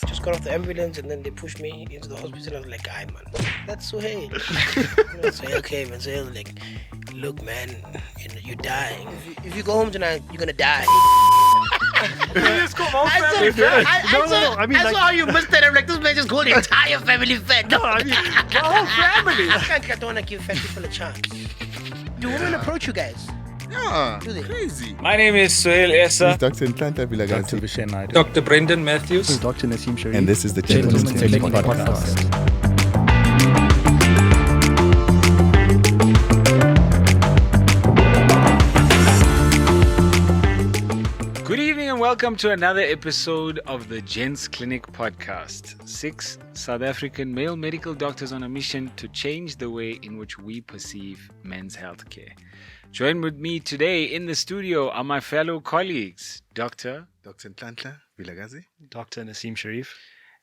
Just got off the ambulance and then they pushed me into the hospital. I was like, "Aye, man, that's Suhail." Suhail came and Suhail was like, "Look, man, you're dying. If you go home tonight, you're gonna die." Just call all I family fat. I saw how you missed that. I'm like, this man just called the entire family fat. No, I mean, the whole family. I don't want to give fat people a chance. Do women approach you guys? Yeah, Do they? crazy. My name is Suhail Essa. Dr. Ntlanta Vilagazi. Vishen Naidu. Dr. Brendan Matthews. Dr. Naseem Sharif. And this is the Gentleman's Clinic Podcast. Good evening and welcome to another episode of the Gents Clinic Podcast. 6 South African male medical doctors on a mission to change the way in which we perceive men's healthcare. Join with me today in the studio are my fellow colleagues, Dr. Ntlanta Vilagazi. Dr. Naseem Sharif.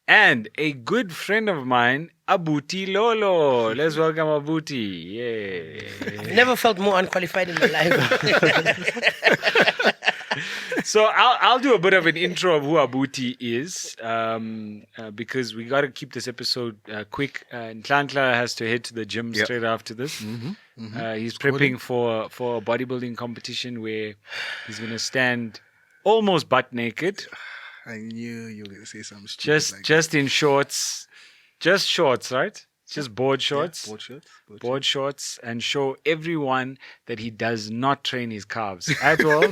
and a good friend of mine, Abuti Lolo. Let's welcome Abuti. Yay. I've never felt more unqualified in my life. So I'll do a bit of an intro of who Abuti is, because we got to keep this episode quick. Ntlantla has to head to the gym straight after this. He's prepping for a bodybuilding competition where he's going to stand almost butt naked. I knew you were going to say something stupid. Just in shorts. Just shorts, right? Just board shorts. Yeah, Board shorts, and show everyone that he does not train his calves at all.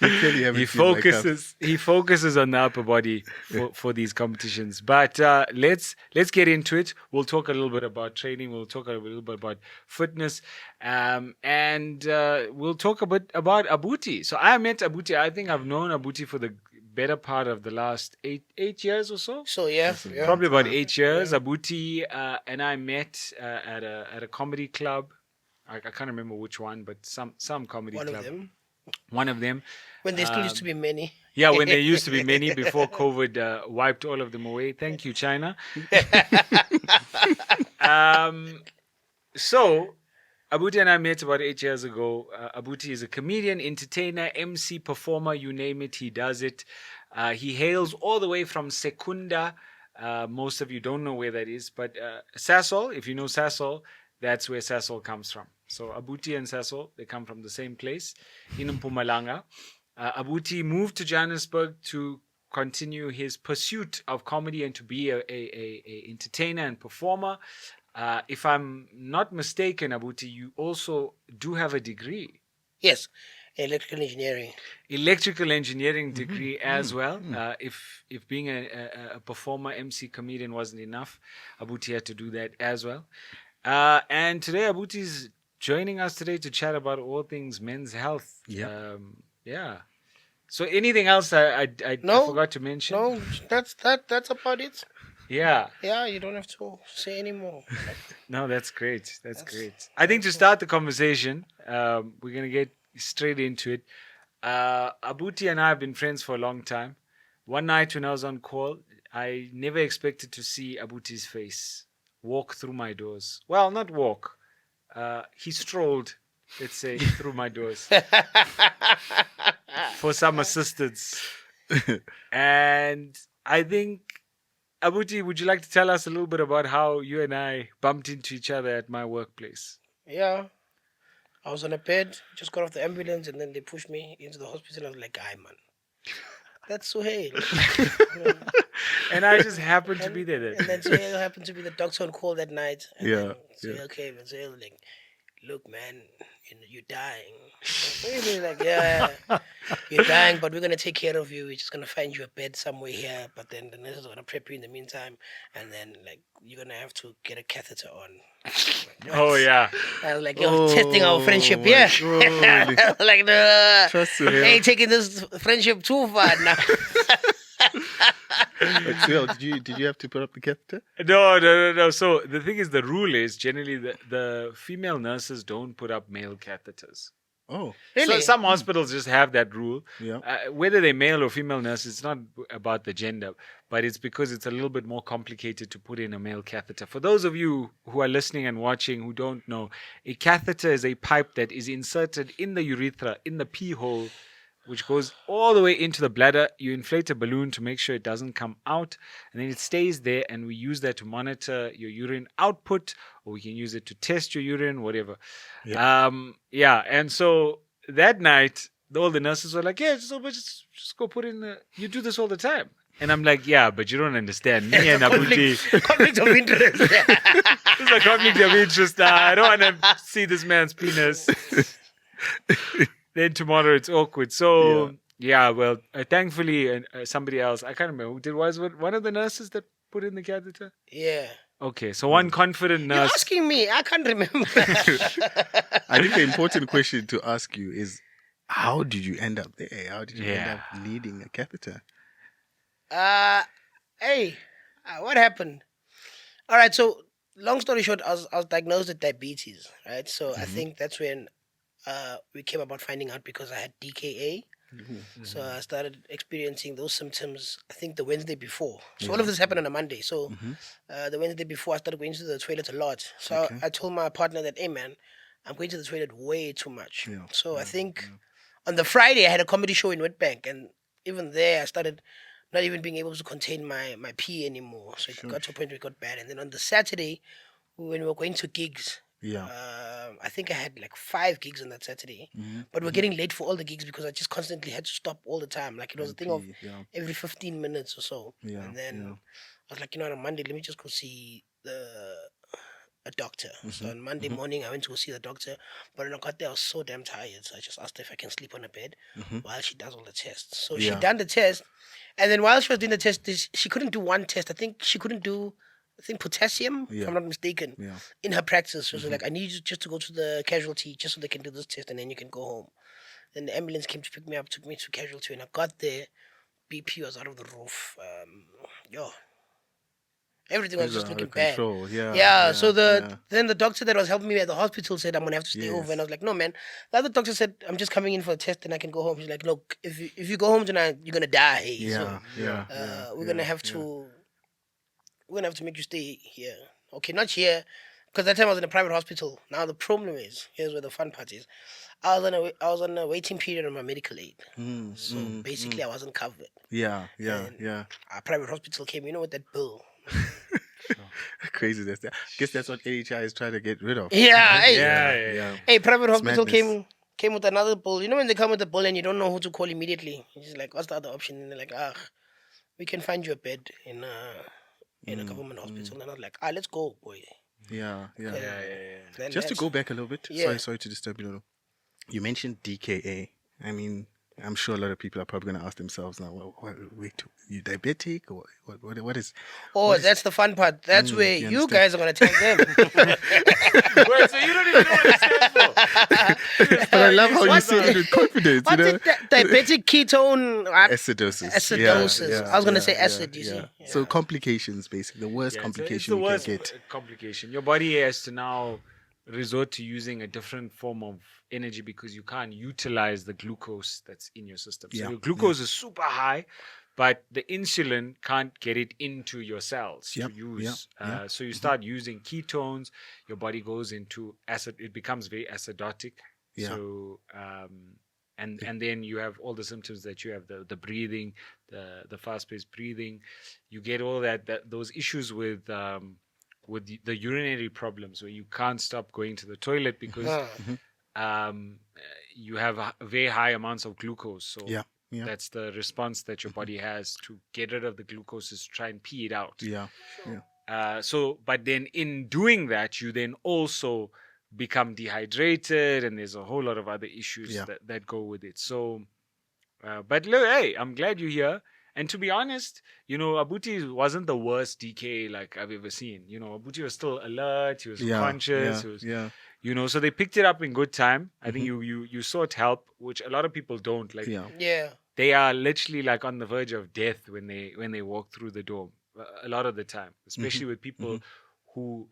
He focuses on the upper body for these competitions. But let's get into it. We'll talk a little bit about training. We'll talk a little bit about fitness, and we'll talk a bit about Abuti. So I met Abuti. I think I've known Abuti for the better part of the last eight years or so. So yeah. Probably about 8 years. Abuti and I met at a comedy club. I can't remember which one, but some comedy club. One of them. When there still used to be many. Yeah, when there used to be many before COVID wiped all of them away. Thank you, China. So, Abuti and I met about 8 years ago. Abuti is a comedian, entertainer, MC, performer, you name it, he does it. He hails all the way from Secunda. Most of you don't know where that is, but Sasol, if you know Sasol, that's where Sasol comes from. So Abuti and Sasol, they come from the same place in Mpumalanga. Abuti moved to Johannesburg to continue his pursuit of comedy and to be a entertainer and performer. If I'm not mistaken, Abuti, you also do have a degree. Yes, electrical engineering. Electrical engineering degree as well. If being a performer, MC, comedian wasn't enough, Abuti had to do that as well. And today, Abuti is joining us today to chat about all things men's health. Yeah. So anything else I forgot to mention? No, that's about it. Yeah. Yeah, you don't have to say any more. No, that's great. That's great. I think to start the conversation, we're going to get straight into it. Abuti and I have been friends for a long time. One night when I was on call, I never expected to see Abuti's face walk through my doors. Well, not walk. He strolled, let's say, through my doors for some assistance. And I think, Abuti, would you like to tell us a little bit about how you and I bumped into each other at my workplace? Yeah. I was on a bed, just got off the ambulance, and then they pushed me into the hospital. I was like, "Aye, man, that's Suhail." And I just happened to be there then. And then Suhail happened to be the doctor on call that night. And Yeah, then Suhail came and Suhail was like, "Look, man, you're dying." Really, like, yeah, you're dying, but we're gonna take care of you. We're just gonna find you a bed somewhere here, but then the nurses are gonna prep you in the meantime, and then like you're gonna have to get a catheter on. Oh, yeah. I was like, "You're testing our friendship here." Like, no, Trust Suhail. I ain't taking this friendship too far now. But Suhail, did you have to put up the catheter? No. So the thing is, the rule is generally the female nurses don't put up male catheters. Oh, Really? So some hospitals just have that rule. yeah. Whether they're male or female nurses, it's not about the gender, but it's because it's a little bit more complicated to put in a male catheter. For those of you who are listening and watching who don't know, a catheter is a pipe that is inserted in the urethra, in the pee hole, which goes all the way into the bladder. You inflate a balloon to make sure it doesn't come out, and then it stays there, and we use that to monitor your urine output, or we can use it to test your urine, whatever. And so that night, all the nurses were like, yeah, just go put in the, you do this all the time. And I'm like, yeah, but you don't understand. Me and Abuti, Conflict of interest. this is a conflict of interest. I don't want to see this man's penis. Then tomorrow it's awkward. So, well, thankfully, somebody else, I can't remember, was one of the nurses that put in the catheter? Yeah. Okay, so one confident You're nurse. asking me. I can't remember. I think the important question to ask you is, how did you end up there? How did you end up needing a catheter? What happened? All right, so long story short, I was diagnosed with diabetes, right? So I think that's when we came about finding out because I had DKA. So I started experiencing those symptoms, I think the Wednesday before. So all of this happened on a Monday. So the Wednesday before, I started going to the toilet a lot. So I told my partner that, hey man, I'm going to the toilet way too much. So I think on the Friday, I had a comedy show in Witbank, and even there, I started not even being able to contain my pee anymore. So it got to a point where it got bad. And then on the Saturday, when we were going to gigs, I think I had like 5 gigs on that Saturday. But we're getting late for all the gigs because I just constantly had to stop all the time. Like it was a thing of every 15 minutes or so. And then I was like, on Monday, let me just go see a doctor. So on Monday morning, I went to go see the doctor. But when I got there, I was so damn tired. So I just asked her if I can sleep on a bed while she does all the tests. So she done the test. And then while she was doing the test, she couldn't do one test. I think she couldn't do, potassium, if I'm not mistaken, in her practice. So she was like, I need you just to go to the casualty just so they can do this test and then you can go home. Then the ambulance came to pick me up, took me to casualty. And I got there, BP was out of the roof. Everything was just looking bad. So then the doctor that was helping me at the hospital said, I'm going to have to stay over. And I was like, no, man. The other doctor said, I'm just coming in for a test and I can go home. She's like, look, if you go home tonight, you're going to die. We're going to have to... We're going to have to make you stay here. Okay, not here. Because that time I was in a private hospital. Now the problem is, here's where the fun part is. I was on a waiting period on my medical aid. So basically I wasn't covered. Our private hospital came, with that bill. Crazy. I guess that's what AHI is trying to get rid of. Hey, private hospital came with another bill. You know when they come with a bill and you don't know who to call immediately? You're just like, what's the other option? And they're like, we can find you a bed in a government hospital. And I was like, let's go, boy. Just to go back a little bit. Sorry to disturb you, Lolo. You mentioned DKA. I mean, I'm sure a lot of people are probably going to ask themselves now, wait, you diabetic? Or what is... that's the fun part. That's where you guys are going to tell them. Wait, so you don't even know what it stands for? But I love how you say it with confidence. What's it? Diabetic ketone... Acidosis. Acidosis. I was going to say acid, you see. So complications, basically. The worst complication you can get. Complication. Your body has to now resort to using a different form of energy because you can't utilize the glucose that's in your system. So your glucose is super high, but the insulin can't get it into your cells to use. So you start using ketones, your body goes into acid, it becomes very acidotic. So and then you have all the symptoms that you have, the breathing, the fast-paced breathing. You get all those issues with the urinary problems where you can't stop going to the toilet because you have very high amounts of glucose. So that's the response that your body has to get rid of the glucose, is to try and pee it out. But then in doing that, you then also become dehydrated, and there's a whole lot of other issues that go with it. So, but look, hey, I'm glad you're here. And to be honest, Abuti wasn't the worst DK like I've ever seen. Abuti was still alert. He was conscious. He was, so they picked it up in good time. I think you sought help, which a lot of people don't. Like, they are literally like on the verge of death when they walk through the door. A lot of the time, especially with people who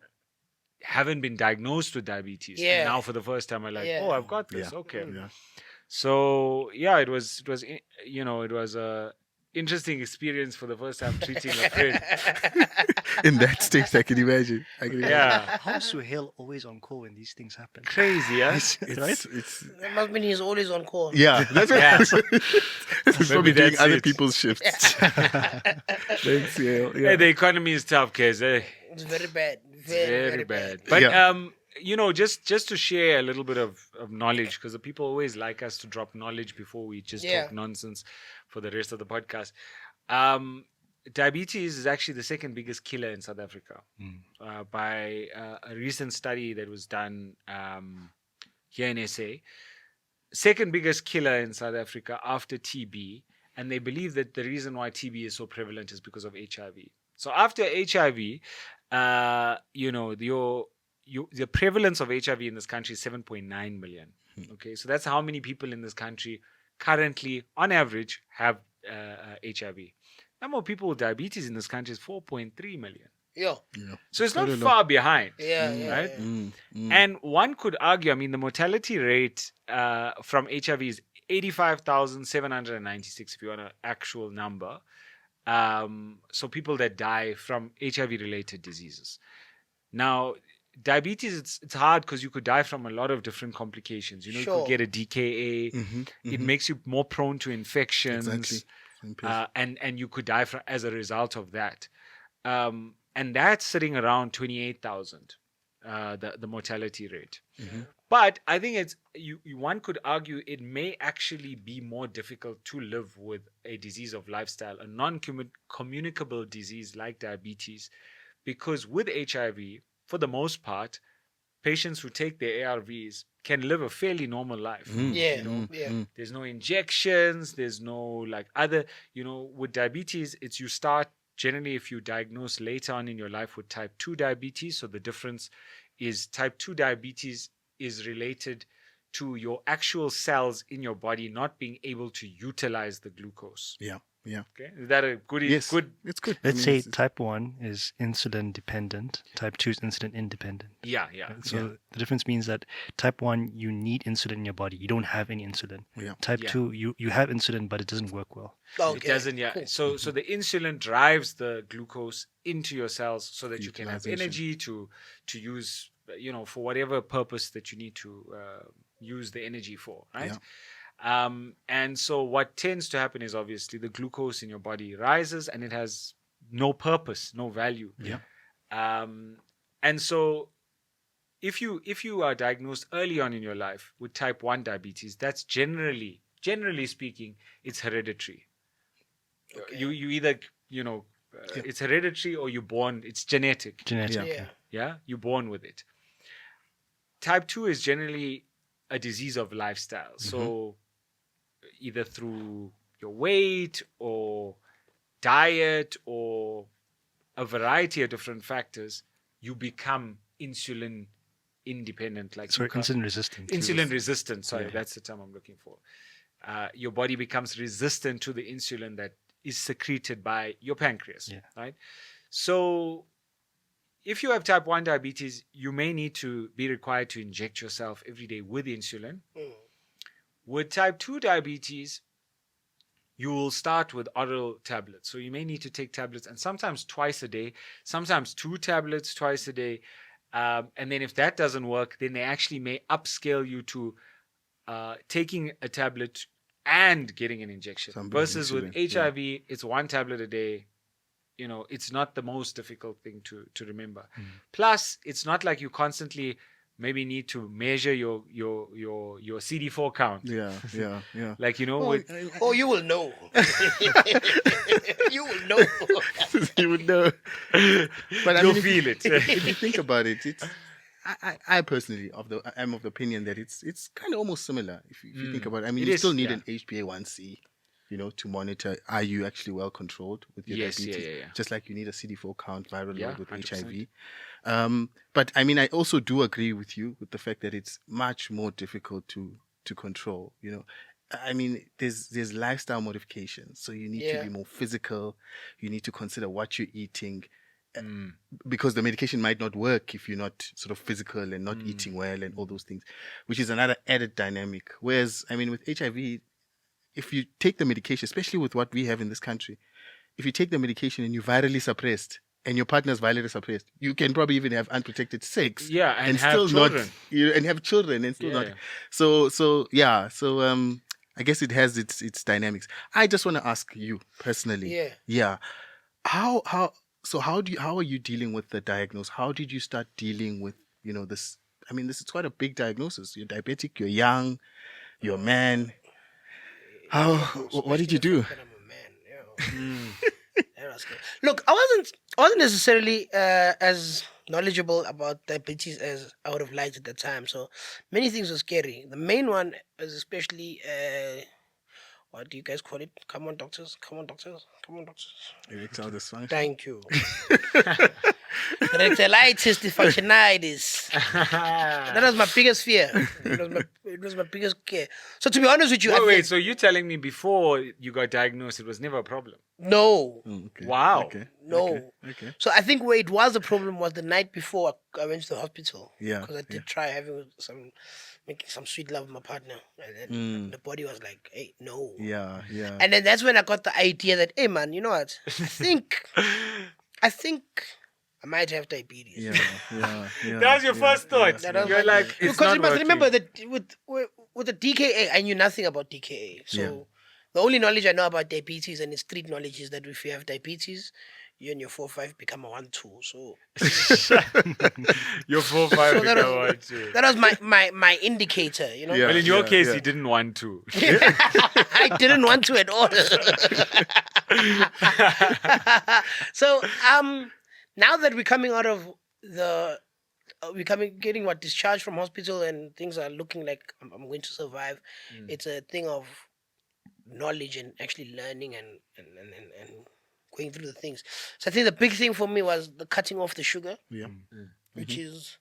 haven't been diagnosed with diabetes. And now for the first time are like, I've got this. Okay. So it was interesting experience for the first time treating a friend. In that state, I can imagine. Yeah, How is Suhail always on call when these things happen? crazy, yeah. Right? It's That must mean he's always on call. yeah. That's what Yeah. He's Maybe probably doing that's other it. people's shifts. Thanks, yeah. Hey, the economy is tough, guys. Hey. It's very bad. Very bad. But Yeah. just to share a little bit of knowledge, because the people always like us to drop knowledge before we just Yeah. talk nonsense for the rest of the podcast. Diabetes is actually the second biggest killer in South Africa by a recent study that was done here in SA. Second biggest killer in South Africa after TB, and they believe that the reason why TB is so prevalent is because of HIV. So after HIV, the prevalence of HIV in this country is 7.9 million. Okay, so that's how many people in this country currently, on average, have HIV. Number of people with diabetes in this country is 4.3 million. Yeah. So it's not far behind. Yeah. Right? And one could argue, the mortality rate from HIV is 85,796, if you want an actual number. So people that die from HIV-related diseases. Now, diabetes, it's hard because you could die from a lot of different complications. You Sure. could get a DKA. It makes you more prone to infections. Exactly. And you could die as a result of that. And that's sitting around 28,000, the mortality rate. But I think it's one could argue it may actually be more difficult to live with a disease of lifestyle, a non-communicable disease like diabetes, because with HIV, for the most part, patients who take their ARVs can live a fairly normal life. There's no injections, there's no other, with diabetes, it's you start generally if you diagnose later on in your life with type 2 diabetes. So the difference is type 2 diabetes is related to your actual cells in your body not being able to utilize the glucose. Yeah. Okay, is that a good? Yes. Good. It's good. Let's say type 1 is insulin dependent, type 2 is insulin independent. Yeah. So the difference means that type 1, you need insulin in your body. You don't have any insulin. Yeah. Type 2, you have insulin, but it doesn't work well. Okay. It doesn't, yeah. Cool. So the insulin drives the glucose into your cells so that you can have Utilization. energy to use, for whatever purpose that you need to use the energy for, right? Yeah. And so what tends to happen is obviously the glucose in your body rises and it has no purpose, no value. Yeah. And so if you are diagnosed early on in your life with type 1 diabetes, that's generally speaking, it's hereditary. Okay. You either, it's hereditary or you're born, it's genetic. Genetic. Yeah. Yeah, you're born with it. Type 2 is generally a disease of lifestyle. So either through your weight or diet or a variety of different factors, you become insulin independent. Insulin resistant. Insulin resistant, sorry, that's the term I'm looking for. Your body becomes resistant to the insulin that is secreted by your pancreas, right? So if you have type 1 diabetes, you may need to be required to inject yourself every day with insulin. With type 2 diabetes, you will start with oral tablets. So you may need to take tablets, and sometimes twice a day, sometimes 2 tablets twice a day. And then if that doesn't work, then they actually may upscale you to taking a tablet and getting an injection. Versus with HIV, it's 1 tablet a day. It's not the most difficult thing to remember. Plus, it's not like you constantly maybe need to measure your CD4 count. Yeah. Oh, you will know. You will know. You would know. But You'll feel it. If you think about it, it's I personally am of the opinion that it's kind of almost similar. If you think about it, you still need an HbA1c, to monitor are you actually well controlled with your diabetes. Yeah. Just like you need a CD4 count, viral load with 100%. HIV. But I also do agree with you with the fact that it's much more difficult to control. There's lifestyle modifications, so you need to be more physical. You need to consider what you're eating. Because the medication might not work if you're not sort of physical and not eating well and all those things, which is another added dynamic. Whereas, with HIV, if you take the medication, especially with what we have in this country, if you take the medication and you're virally suppressed and your partner's virally suppressed, you can probably even have unprotected sex. Yeah, and have still children. not, and have children and still not. Yeah. So I guess it has its dynamics. I just want to ask you personally. Yeah. Yeah. How are you dealing with the diagnosis? How did you start dealing with, this? I mean, this is quite a big diagnosis. You're diabetic, you're young, you're a man. What did you do? That I'm a man. That was good. Look, I wasn't necessarily as knowledgeable about diabetes as I would have liked at the time. So many things were scary. The main one is especially what do you guys call it? Come on, doctors. Come on, doctors. Come on, doctors. Erectile dysfunction. Thank you. Erectilitis dysfunctionitis. That was my biggest fear. It was my biggest care. So to be honest with you, Wait, so you're telling me before you got diagnosed, it was never a problem? no. Okay. Wow. Okay. No. Okay. So I think where it was a problem was the night before I went to the hospital. Yeah, Because I did try making some sweet love with my partner. And then the body was like, hey, no. Yeah. And then that's when I got the idea that, hey man, you know what? I think I might have diabetes. Yeah. That was your first thought. That was You're my- like, it's because not you must working. remember that with the DKA, I knew nothing about DKA. So the only knowledge I know about diabetes and its street knowledge is that if you have diabetes, you and your 4-5 become a 1-2. So Your 4-5 So become that was- one too. that was my indicator, you know. Yeah. Well, in your case, you didn't want to. I didn't want to at all. So now that we're coming out of getting discharged from hospital and things are looking like I'm going to survive, it's a thing of knowledge and actually learning and going through the things. So I think the big thing for me was the cutting off the sugar, Yeah. which is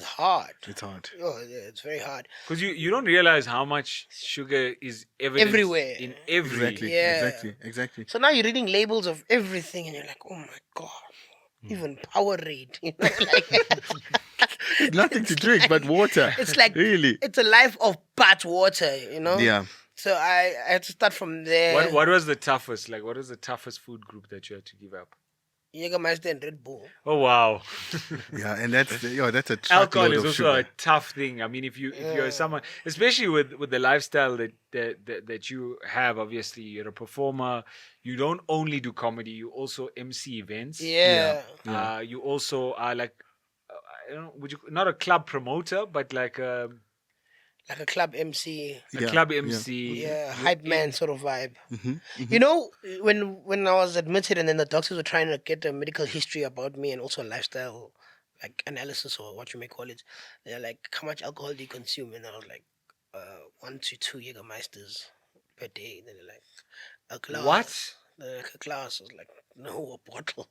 hard. It's hard. Oh, yeah, it's very hard. Because you don't realize how much sugar is evident Everywhere. in every. Exactly. Yeah. Exactly. So now you're reading labels of everything, and you're like, oh my god, even Powerade, you know, like Nothing to drink but water. it's like Really? it's a life of but water, you know. Yeah. So I had to start from there. What was the toughest? Like, what was the toughest food group that you had to give up? Jägermeister and Red Bull. Oh wow, Yeah, and that's a alcohol truckload is of also a sugar. tough thing. I mean, if you're someone, especially with the lifestyle that you have, obviously you're a performer. You don't only do comedy; you also MC events. Yeah. You also are like, I don't know, would you not a club promoter, but like a Like a club MC. club MC. Yeah, hype man sort of vibe. Mhm. You know, when I was admitted and then the doctors were trying to get a medical history about me and also a lifestyle like analysis or what you may call it, they're like, how much alcohol do you consume? And I was like, 1 to 2 Jägermeisters per day. Then they're like, a glass. What? Like a glass. I was like, no, a bottle.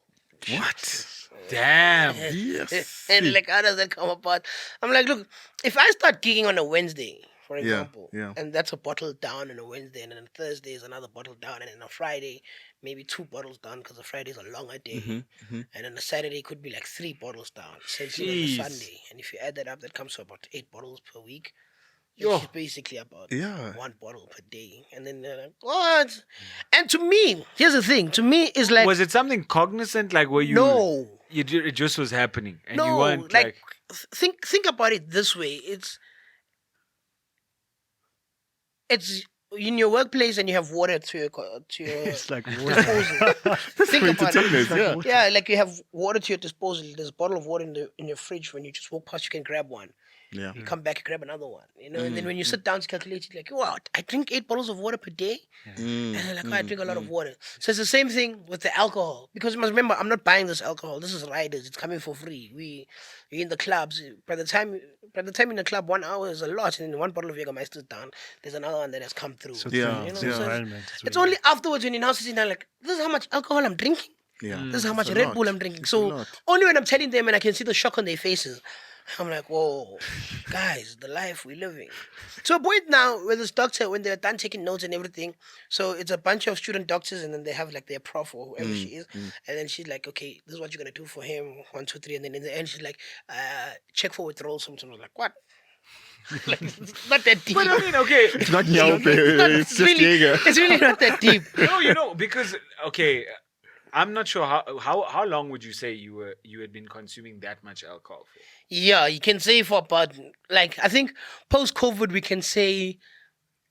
What? Damn. Yes. And like, how does that come about? I'm like, look, if I start gigging on a Wednesday, for example, yeah. and that's a bottle down on a Wednesday, and then on Thursday is another bottle down, and then on a Friday, maybe 2 bottles down because the Friday is a longer day, and then a Saturday could be like 3 bottles down, same thing on a Jeez. Sunday, and if you add that up, that comes to about 8 bottles per week. Yo. Which is basically about Yeah. 1 bottle per day, and then they're like, what? And to me, here's the thing: to me, it's like Was it something cognizant? Like, were you? no. It just was happening, and you No, weren't like, think about it this way. It's in your workplace and you have water to your It's like water. disposal. Think about it. Entertainers, yeah. Yeah, like you have water to your disposal. There's a bottle of water in your fridge. When you just walk past, you can grab one. Yeah. You come back, you grab another one. You know, and then when you sit down to calculate, you're like, what? I drink 8 bottles of water per day. And they're like, oh, I drink a lot of water. So it's the same thing with the alcohol. Because you must remember, I'm not buying this alcohol. This is riders. It's coming for free. We're in the clubs. By the time in the club, 1 hour is a lot. And 1 bottle of Jägermeister is down. There's another one that has come through. So Yeah, You know, it's so the yeah. environment. it's only afterwards when you're now sitting down like, this is how much alcohol I'm drinking. Yeah. This is how much It's a Red lot. Bull I'm drinking. It's a So lot. only when I'm telling them and I can see the shock on their faces, I'm like, whoa, guys, the life we're living. To a point now where this doctor, when they're done taking notes and everything, so it's a bunch of student doctors and then they have like their prof or whoever she is. And then she's like, okay, this is what you're going to do for him, 1, 2, 3. And then in the end, she's like, check for withdrawal symptoms. I'm like, what? Like, it's not that deep. But I mean, okay. It's not Yelp, it's just really, Jaeger. it's really not that deep. No, because okay, I'm not sure how long would you say you had been consuming that much alcohol for? Yeah, you can say for about, like, I think post-COVID, we can say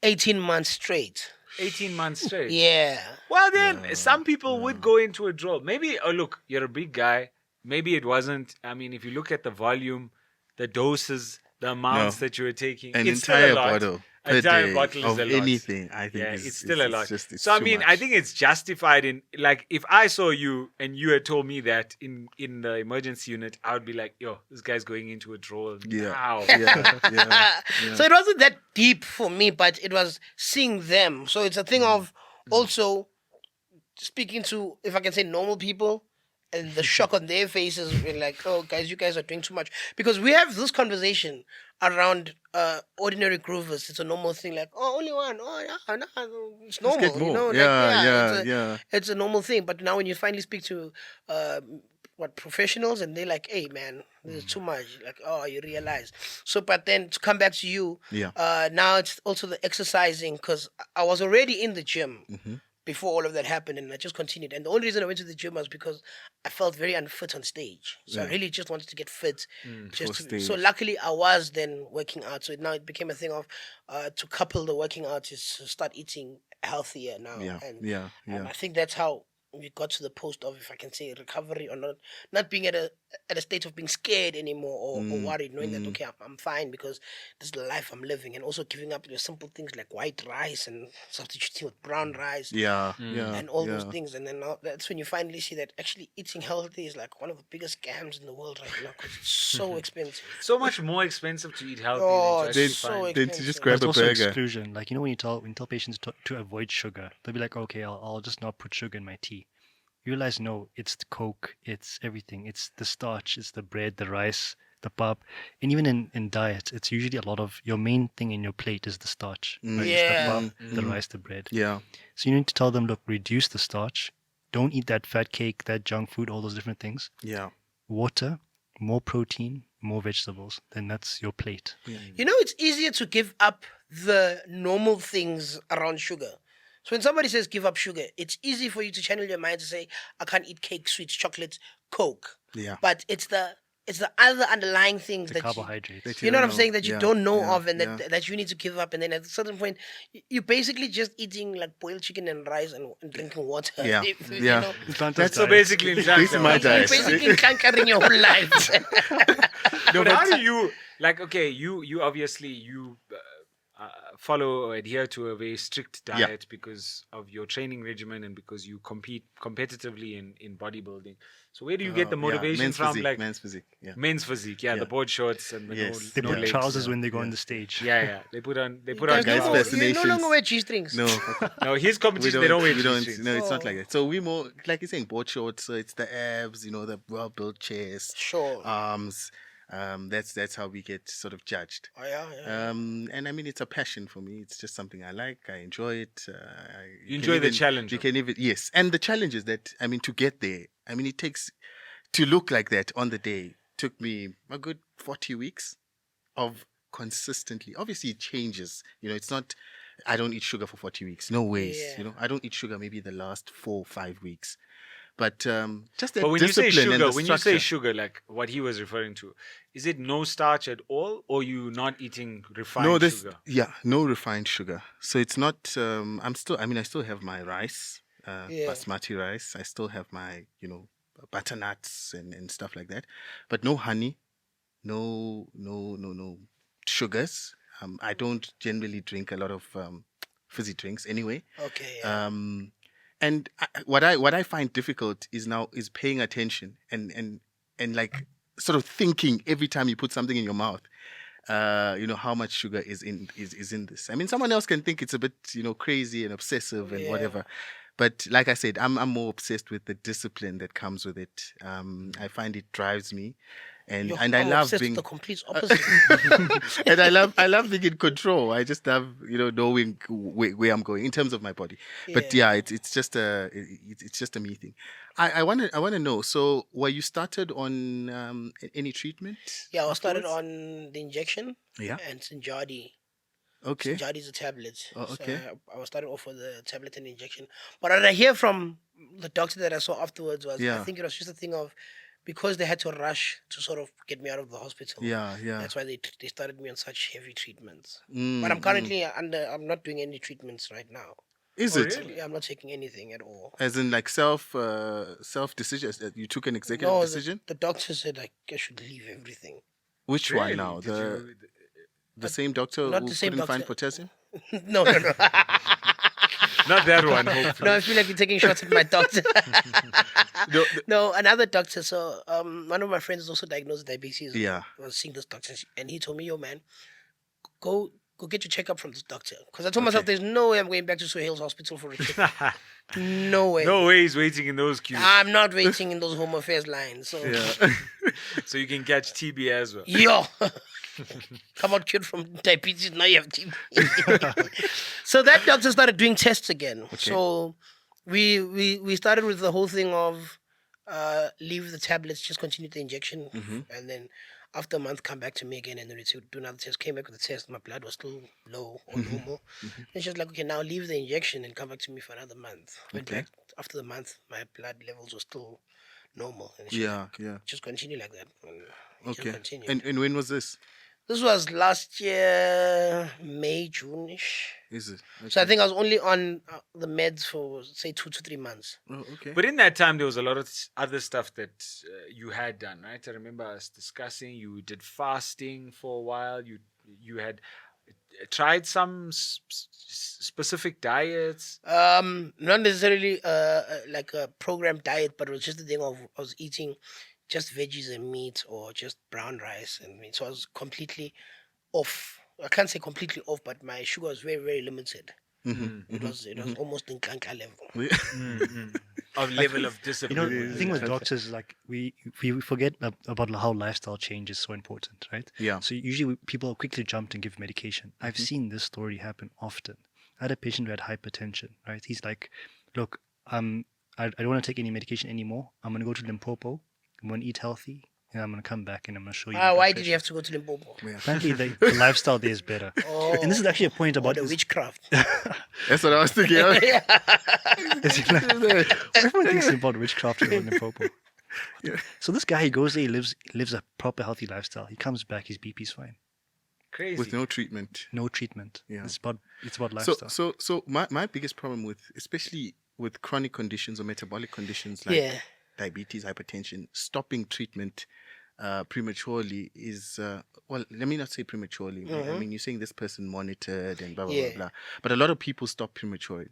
18 months straight. 18 months straight. Yeah. Well, then some people would go into a draw. Maybe, oh look, you're a big guy. Maybe it wasn't. I mean, if you look at the volume, the doses, the amounts that you were taking, An it's still entire a lot. bottle An per entire day bottle is of a lot. anything, I think, Yeah, is, it's still a lot. It's So I too mean, much. I think it's justified in, like, if I saw you and you had told me that in the emergency unit, I would be like, yo, this guy's going into a draw now. yeah. So it wasn't that deep for me, but it was seeing them. So it's a thing of also speaking to, if I can say, normal people, and the shock on their faces when, like, oh guys, you guys are doing too much. Because we have this conversation around ordinary groovers. It's a normal thing, like, oh, only one, oh yeah, no, it's normal, get you more. know, like, Yeah. it's a normal thing. But now when you finally speak to professionals, and they're like, hey man, this is too much, like, oh, you realize. So but then to come back to you, now it's also the exercising, because I was already in the gym before all of that happened, and I just continued. And the only reason I went to the gym was because I felt very unfit on stage. So I really just wanted to get fit. So luckily I was then working out. So now it became a thing of to couple the working out is to start eating healthier now. And I think that's how we got to the post of, if I can say, recovery, or not being at a state of being scared anymore, or worried, knowing that okay, I'm fine, because this is the life I'm living, and also giving up your simple things like white rice and substituting with brown rice, and all those things. And then now, that's when you finally see that actually eating healthy is like one of the biggest scams in the world right now, because it's so expensive. So much more expensive to eat healthy Oh, than to it's actually so find. Then expensive. to just But grab it's a also burger. exclusion. Like, when you tell patients to avoid sugar, they'll be like, okay, I'll just not put sugar in my tea. You realize, no, it's the Coke, it's everything. It's the starch, it's the bread, the rice, the pap. And even in diet, it's usually a lot of, your main thing in your plate is the starch. Right? It's the pap, the rice, the bread. Yeah. So you need to tell them, look, reduce the starch. Don't eat that fat cake, that junk food, all those different things. Yeah. Water, more protein, more vegetables. Then that's your plate. You know, it's easier to give up the normal things around sugar. So when somebody says give up sugar, it's easy for you to channel your mind to say, I can't eat cake, sweets, chocolates, Coke. Yeah. But it's the other underlying things The that carbohydrates. you know what I'm saying, that you don't know of, and yeah. that you need to give up. And then at a certain point, you're basically just eating like boiled chicken and rice and drinking water. Yeah. You Yeah. know? That's So basically, This is my You're diet. basically conquering your whole life. but how do you, like, okay, you obviously follow or adhere to a very strict diet because of your training regimen and because you compete competitively in bodybuilding. So where do you get the motivation men's from? Physique, Like men's physique. Yeah. men's physique, the board shorts and the Yes. They no put legs. trousers when they go on the stage. Yeah. They put on There's guys' no more, you no fascinations. longer wear G-strings. No. No, his competition they don't wear G-strings. No, it's not like that. So we more, like you're saying, board shorts. So it's the abs, the well-built chest, Sure. arms. That's how we get sort of judged. Oh, yeah. And I mean, it's a passion for me. It's just something I like. I enjoy it. You enjoy the challenge You of can even, yes. And the challenge is that, I mean, to get there, I mean, it takes, to look like that on the day, took me a good 40 weeks of consistently. Obviously, it changes. It's not, I don't eat sugar for 40 weeks. No ways. Yeah. I don't eat sugar maybe the last 4 or 5 weeks. But just that But when you say discipline and sugar, the when you say structure. sugar, like what he was referring to, is it no starch at all, or you not eating refined sugar? No refined sugar. So it's not. I still have my rice, basmati rice. I still have my, butternuts and stuff like that, but no honey, no sugars. I don't generally drink a lot of fizzy drinks anyway. Okay. Yeah. And what I find difficult is paying attention and like sort of thinking every time you put something in your mouth, how much sugar is in this. I mean, someone else can think it's a bit crazy and obsessive and whatever, but like I said, I'm more obsessed with the discipline that comes with it. I find it drives me, and Yo, I I'm love obsessed being with the complete opposite. and I love being in control. I just love knowing where I'm going in terms of my body. But Yeah. it's just it's just a me thing. I want to know. So were you started on any treatment? Yeah, I started afterwards? on the injection Yeah. and Sinjadi. Okay. Sinjadi is a tablet. Oh, So okay. I was started off with the tablet and injection. But what I hear from the doctor that I saw afterwards was I Yeah. think it was just a thing of because they had to rush to sort of get me out of the hospital. Yeah. Yeah. That's why they started me on such heavy treatments. But I'm Mm, mm. currently I'm not doing any treatments right now. Is Oh, it? really? Yeah, I'm not taking anything at all. As in like self decision? You took an executive No, decision? the doctor said I should leave everything. Which one Really? now? Did you? The same doctor Not who the same couldn't find doctor. potassium? No, no, no. Not that one, hopefully. No, I feel like you're taking shots at my doctor. No, No, another doctor. So, one of my friends is also diagnosed with diabetes. Yeah. Was seeing this doctor, and he told me, "Yo, man, go get your checkup from this doctor." Because I told myself, "There's no way I'm going back to Suhail's hospital for a checkup. No way. No way he's waiting in those queues. I'm not waiting in those home affairs lines." So, Yeah. So you can catch TB as well. yo, come out cured from diabetes. Now you have TB. So that doctor started doing tests again. So we started with the whole thing of leave the tablets, just continue the injection, and then after a month come back to me again, and then we do another test. Came back with the test, my blood was still low or normal. And she's like, okay, now leave the injection and come back to me for another month. Went back after the month, my blood levels were still normal. And she's Yeah. like, Yeah. just continue like that. And it just Okay. continued. And when was this? This was last year, May, June-ish. Is it? So I think I was only on the meds for, say, 2 to 3 months. Oh, okay. But in that time, there was a lot of other stuff that you had done, right? I remember us discussing. You did fasting for a while. You had tried some specific diets. Not necessarily like a programmed diet, but it was just the thing of I was eating just veggies and meat or just brown rice and meat. So I was completely off. I can't say completely off, but my sugar was very, very limited. It was almost in Kanka level. Of level of You discipline. know, the thing with doctors is like we forget about how lifestyle change is so important, right? Yeah. So usually people quickly jump and give medication. I've seen this story happen often. I had a patient who had hypertension, right? He's like, look, I don't want to take any medication anymore. I'm going to go to Limpopo. I'm going to eat healthy. And I'm going to come back and I'm going to show you. Why did you have to go to Limpopo? Apparently, the lifestyle there is better. Oh, And this is actually a point or about the this. witchcraft. That's what I was thinking. Everyone thinks about witchcraft in Limpopo. So this guy, he goes there, he lives a proper healthy lifestyle. He comes back, his BP's fine. Crazy. With no treatment. No treatment. Yeah. It's about So lifestyle. so my biggest problem with, especially with chronic conditions or metabolic conditions like Yeah. diabetes, hypertension, stopping treatment prematurely is well, let me not say prematurely. I mean, you're saying this person monitored and blah blah Yeah. blah blah. But a lot of people stop prematurely.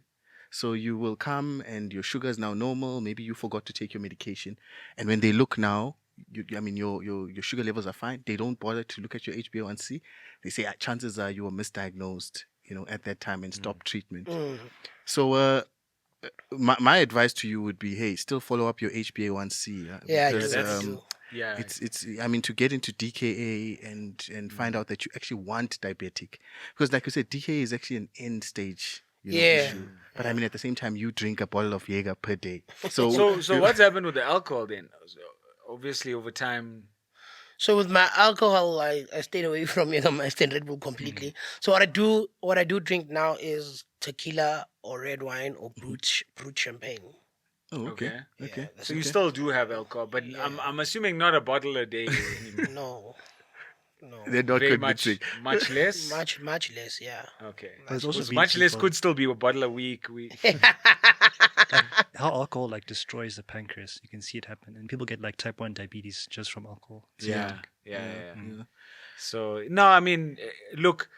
So you will come and your sugar is now normal. Maybe you forgot to take your medication, and when they look now, your sugar levels are fine. They don't bother to look at your HbA1c. They say chances are you were misdiagnosed, at that time and stop treatment. So my advice to you would be, hey, still follow up your HbA1c. Yeah, because, that's true. Yeah. it's I mean, to get into DKA and find out that you actually want diabetic, because like you said, DKA is actually an end stage issue. But I mean, at the same time, you drink a bottle of Jaeger per day. So So what's happened with the alcohol then? So obviously, over time. So with my alcohol, I stayed away from Jägermeister and Red Bull completely. So what I do drink now is tequila or red wine or brut champagne. Oh, okay. Yeah, Okay. that's So you still do have alcohol, but I'm assuming not a bottle a day anymore. No, They're not Very much, convincing. much less. much less. Yeah. Okay. There's also Because been much less people- could still be a bottle a week. How alcohol like destroys the pancreas. You can see it happen. And people get like type 1 diabetes just from alcohol. It's Yeah. horrific. Yeah. So no, I mean, look,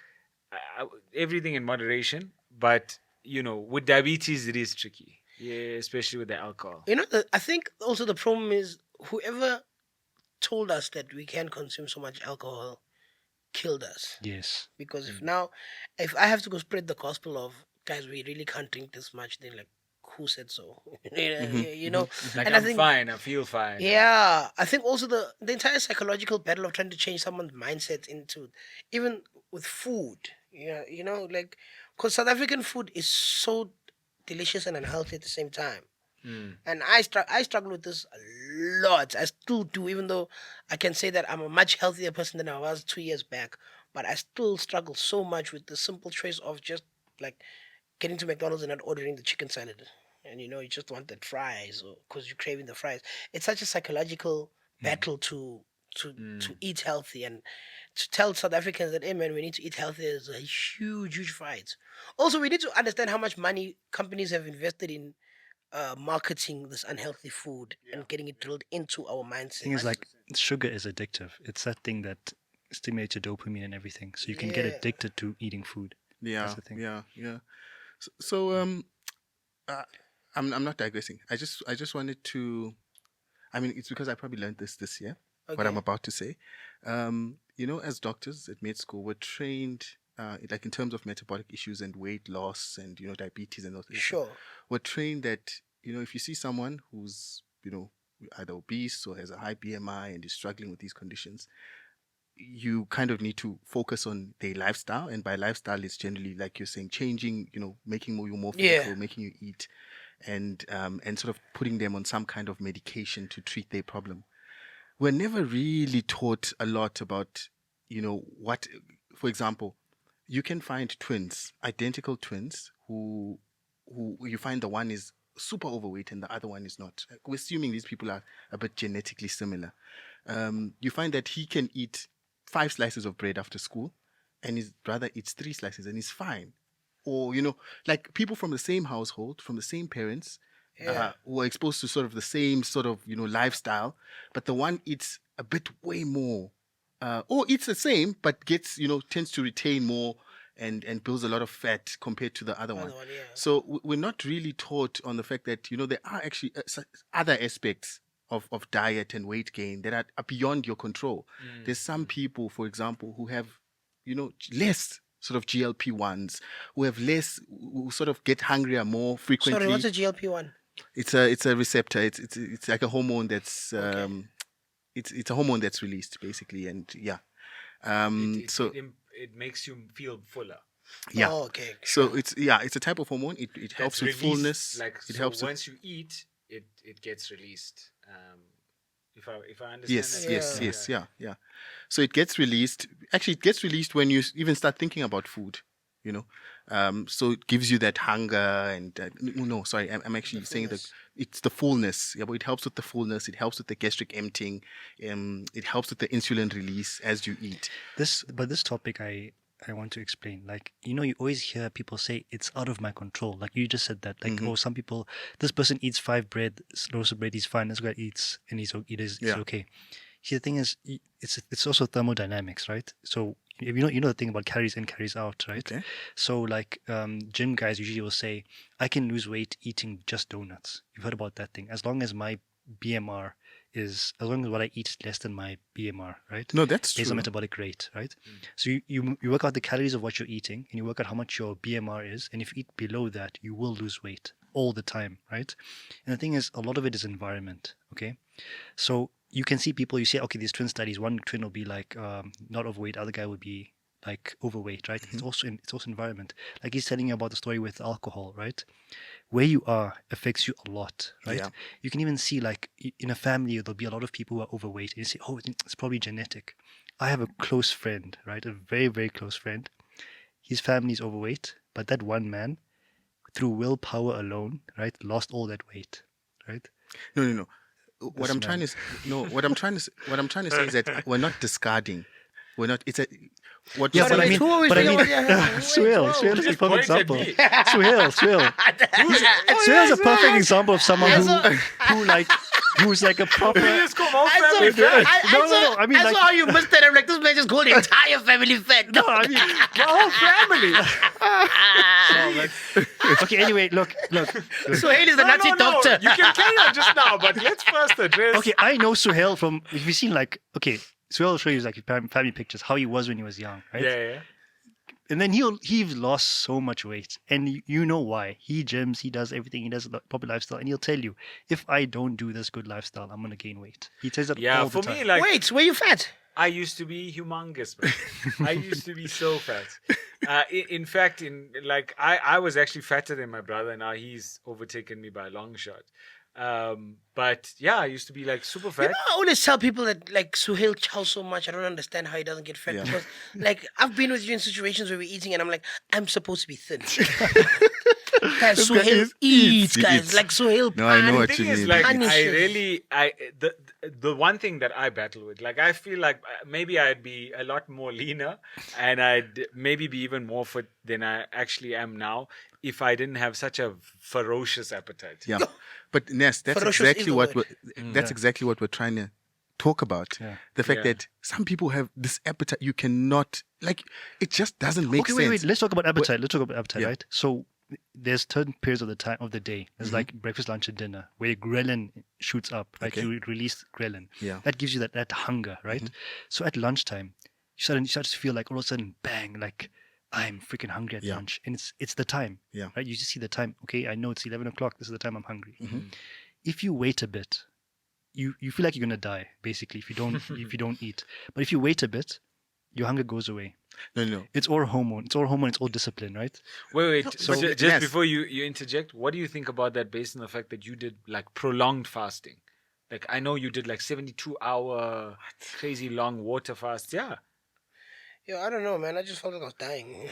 everything in moderation, but with diabetes, it is tricky. Yeah, especially with the alcohol. I think also the problem is whoever told us that we can't consume so much alcohol killed us. Yes. Because if I have to go spread the gospel of guys, we really can't drink this much, then like who said so. Mhm, You know, Like, and I I'm think fine. I feel fine. yeah, I think also the entire psychological battle of trying to change someone's mindset into even with food. Yeah, you know, like because South African food is so delicious and unhealthy at the same time. Mm. And I struggle with this a lot. I still do, even though I can say that I'm a much healthier person than I was 2 years back. But I still struggle so much with the simple choice of just like getting to McDonald's and not ordering the chicken salad. And you know, you just want the fries or because you're craving the fries. It's such a psychological battle to eat healthy and to tell South Africans that, hey man, we need to eat healthy is a huge fight. Also, we need to understand how much money companies have invested in marketing this unhealthy food and getting it drilled into our Thing is, mindsets. like, sugar is addictive. It's that thing that stimulates your dopamine and everything. So you can get Yeah. addicted to eating food. Yeah, That's the thing. yeah. So, uh, I'm not digressing. I just wanted to. I mean, it's because I probably learned this year. What I'm Okay. about to say. As doctors at med school, we're trained, like in terms of metabolic issues and weight loss and diabetes and those things. Sure. We're trained that if you see someone who's either obese or has a high BMI and is struggling with these conditions, you kind of need to focus on their lifestyle, and by lifestyle it's generally, like you're saying, changing, making you more Yeah. physical, making you eat, and sort of putting them on some kind of medication to treat their problem. We're never really taught a lot about what, for example, you can find twins, identical twins, who you find the one is super overweight and the other one is not. We're assuming these people are a bit genetically similar. You find that he can eat 5 slices of bread after school, and his brother eats 3 slices, and he's fine. Or like people from the same household, from the same parents, Yeah. who are exposed to sort of the same sort of lifestyle, but the one eats a bit way more, or eats the same but gets tends to retain more and builds a lot of fat compared to the other one. Other one, yeah. So we're not really taught on the fact that there are actually other aspects of diet and weight gain that are beyond your control. There's some people, for example, who have less sort of GLP-1s, who have less, who sort of get hungrier more frequently. Sorry, what's a GLP-1? It's a receptor. It's like a hormone that's it's a hormone that's released basically, and yeah. It makes you feel fuller. Yeah. Oh, okay. So Sure. it's a type of hormone. It helps That's with released, fullness. Like, It so helps with, once you eat, it gets released. If I understand yes, that yes, correctly, yes, yeah. So it gets released. Actually, it gets released when you even start thinking about food. So it gives you that hunger and no, sorry, I'm actually saying that fullness. it's the fullness. Yeah, but it helps with the fullness. It helps with the gastric emptying. It helps with the insulin release as you eat. But this topic I want to explain. Like, you always hear people say it's out of my control. Like you just said that. Like, Mhm. oh, some people, this person eats 5 loaves of bread, he's fine. This guy eats and he's Yeah. okay. See, the thing is, it's also thermodynamics, right? So if you know the thing about carries in, carries out, right? Okay. So like gym guys usually will say, I can lose weight eating just donuts. You've heard about that thing. As long as my BMR as long as what I eat is less than my BMR, right? No, that's Based on true. metabolic rate, right? So you work out the calories of what you're eating and you work out how much your BMR is, and if you eat below that, you will lose weight all the time, right? And the thing is, a lot of it is environment, okay? So you can see people, you say, okay, these twin studies, one twin will be like not overweight, other guy would be like overweight, right? It's also environment. Like he's telling you about the story with alcohol, right? Where you are affects you a lot, right? Yeah. You can even see like in a family, there'll be a lot of people who are overweight and you say, oh, it's probably genetic. I have a close friend, right? A very, very close friend. His family is overweight, but that one man, through willpower alone, right, lost all that weight, right? No. What This I'm trying man. to what I'm trying to say is that we're not discarding. We're not. It's a what. Yeah, you're but I saying- mean, Who are we but I speaking mean, about? Yeah, Suhail wait, is a just perfect point at example. me. Suhail. Suhail's a perfect example of someone who's like a proper. Let's go, all I saw, family fat. No, I mean, I like- saw how you missed it. I'm like, this man just called the entire family fat. No, I mean, The whole family. okay. Anyway, look. So Hale is the Nazi doctor. You can carry on just now, but let's first address. Okay, I know Suhail from. If you've seen like, okay, Suhail will show you like family pictures how he was when he was young, right? Yeah. And then he's lost so much weight, and you know why. He gyms, he does everything, he does a proper lifestyle, and he'll tell you, if I don't do this good lifestyle, I'm gonna gain weight. He tells that Yeah, all the for time. me, like Wait, were you fat? I used to be humongous, man. I used to be so fat. In fact, I was actually fatter than my brother. Now he's overtaken me by a long shot. But yeah, I used to be like super You fat. know, I always tell people that like Suhail chows so much. I don't understand how he doesn't get fat Yeah. because, like, I've been with you in situations where we're eating, and I'm like, I'm supposed to be thin. Guys, This guy Suhail eats, eats, he guys. eats. Like Suhail. No, I know The what thing you is, mean. like, Punishes. the one thing that I battle with, like, I feel like maybe I'd be a lot more leaner and I'd maybe be even more fit than I actually am now if I didn't have such a ferocious appetite. Yeah, but Ness, that's Ferocious is exactly the what word. that's exactly what we're trying to talk about. Yeah. The fact Yeah. that some people have this appetite you cannot like. It just doesn't make Okay, sense. wait. Let's talk about appetite. Let's talk about appetite, Yeah. right? So there's certain periods of the time of the day. There's like breakfast, lunch, and dinner where ghrelin shoots up. Like Okay. you release ghrelin. Yeah. That gives you that hunger, right? So at lunchtime, you start to feel like all of a sudden, bang, like I'm freaking hungry at Yeah. lunch, and it's the time. Yeah. Right. You just see the time. Okay, I know it's 11 o'clock. This is the time I'm hungry. Mhm. If you wait a bit, you feel like you're gonna die basically if you don't eat. But if you wait a bit, your hunger goes away. No. It's all hormone. It's all hormone. It's all discipline, right? Wait. So- Just Yes. before you interject, what do you think about that based on the fact that you did like prolonged fasting? Like I know you did like 72-hour crazy long water fasts. Yeah. Yo, I don't know, man. I just felt like I was dying.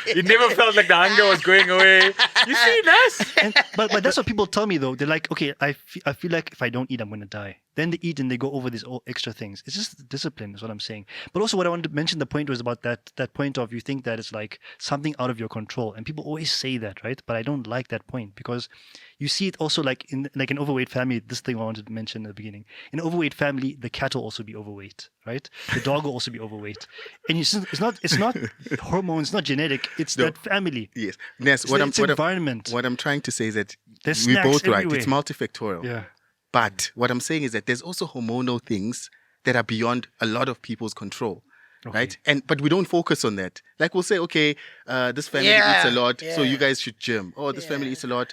It never felt like the hunger was going away. You see this? But that's what people tell me though. They're like, okay, I feel like if I don't eat, I'm gonna die. Then they eat and they go over these all extra things. It's just discipline, is what I'm saying. But also, what I wanted to mention, the point was about that point of you think that it's like something out of your control, and people always say that, right? But I don't like that point because you see it also like in like an overweight family. This thing I wanted to mention at the beginning. In an overweight family, the cat will also be overweight, right? The dog will also be overweight, and it's not hormones, not genetic. It's No. that family. Yes, Ness. It's environment. What I'm trying to say is that There's we're snacks both right. everywhere. It's multifactorial. Yeah. But what I'm saying is that there's also hormonal things that are beyond a lot of people's control. Okay. Right? But we don't focus on that. Like we'll say, okay, this family Yeah, eats a lot, so you yeah. guys should gym. Or this family Yeah. eats a lot,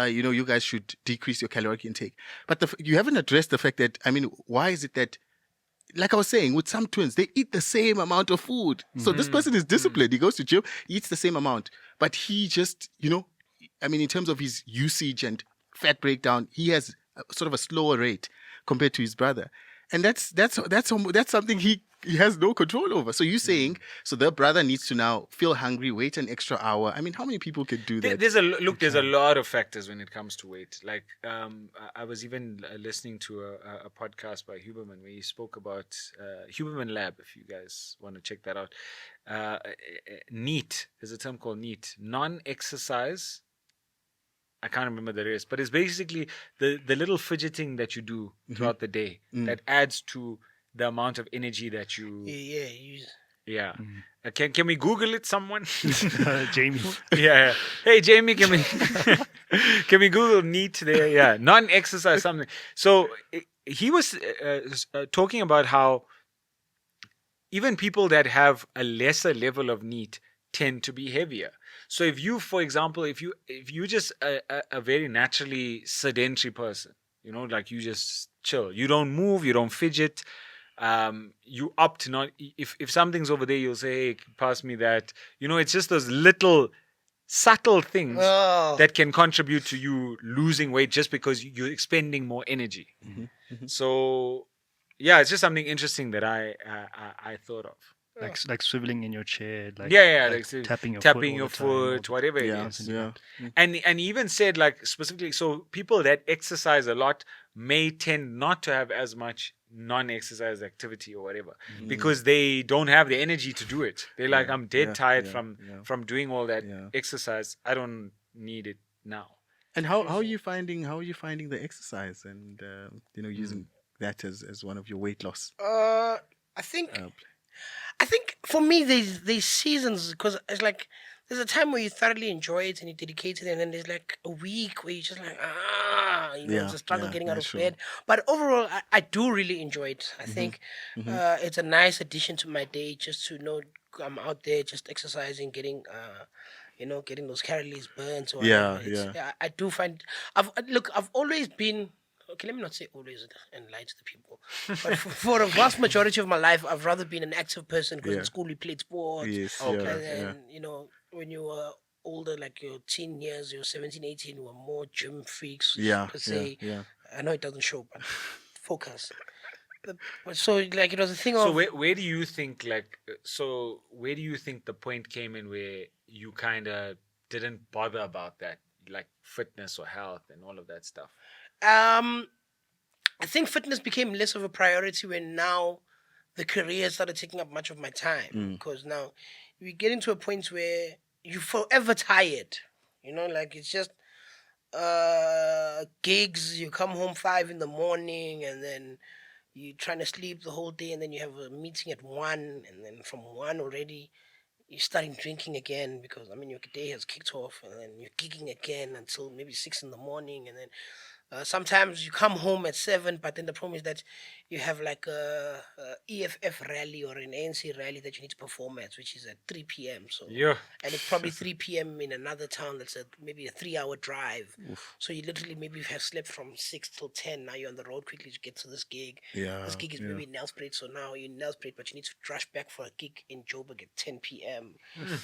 you guys should decrease your caloric intake. But you haven't addressed the fact that, I mean, why is it that, like I was saying, with some twins, they eat the same amount of food. So this person is disciplined. He goes to gym, he eats the same amount. But he just, I mean, in terms of his usage and fat breakdown, he has sort of a slower rate compared to his brother. And that's something he has no control over. So you're saying, so the brother needs to now feel hungry, wait an extra hour. I mean, how many people could do that? There's a lot of factors when it comes to weight. Like I was even listening to a podcast by Huberman where he spoke about Huberman Lab. If you guys want to check that out, NEAT. There's a term called NEAT, non-exercise. I can't remember the rest, but it's basically the little fidgeting that you do throughout the day that adds to the amount of energy that you. Yeah. Can we Google it, someone? Jamie. Yeah. Hey, Jamie, can we Google NEAT there? Yeah, non-exercise something. So he was talking about how even people that have a lesser level of NEAT tend to be heavier. So if you, for example, if you just a very naturally sedentary person, like you just chill, you don't move, you don't fidget. You opt not. If something's over there, you'll say, "Hey, pass me that." It's just those little subtle things that can contribute to you losing weight just because you're expending more energy. So, yeah, it's just something interesting that I thought of. Like swiveling in your chair, like like tapping your tapping foot, all the time, whatever it Yeah, is. yeah. And he even said, like, specifically, so people that exercise a lot may tend not to have as much non-exercise activity or whatever because they don't have the energy to do it. They're like, I'm dead tired from doing all that exercise. I don't need it now. And how are you finding the exercise and using that as one of your weight loss? I think for me there's seasons because it's like there's a time where you thoroughly enjoy it and you dedicate it, and then there's like a week where you're just like it's a struggle getting out of sure. bed. But overall, I do really enjoy it. I think it's a nice addition to my day just to know I'm out there just exercising, getting getting those calories burnt or Yeah, whatever. It's, yeah. I do find I've always been. Okay, let me not say always and lie to the people, but for a vast majority of my life, I've rather been an active person because Yeah. in school we played sports. Yes. Okay. And Yeah. then, when you were older, like your teen years, you're 17, 18, you were more gym freaks, Yeah. per Yeah. se. Yeah. I know it doesn't show, but focus. But so, like, it was a thing So of. where do you think where do you think the point came in where you kind of didn't bother about that, like fitness or health and all of that stuff? I think fitness became less of a priority when now the career started taking up much of my time. Because now we get into a point where you're forever tired. Like it's just gigs. You come home 5 in the morning, and then you're trying to sleep the whole day, and then you have a meeting at 1, and then from 1 already you're starting drinking again because your day has kicked off, and then you're gigging again until maybe 6 in the morning, and then sometimes you come home at 7, but then the problem is that you have like a EFF rally or an ANC rally that you need to perform at, which is at 3 p.m. So Yeah. and it's probably 3 p.m. in another town that's maybe a 3-hour drive. So you literally maybe have slept from 6 till 10. Now you're on the road quickly to get to this gig. Yeah. This gig is maybe in Nelspruit, so now you're in Nelspruit, but you need to rush back for a gig in Joburg at 10 p.m.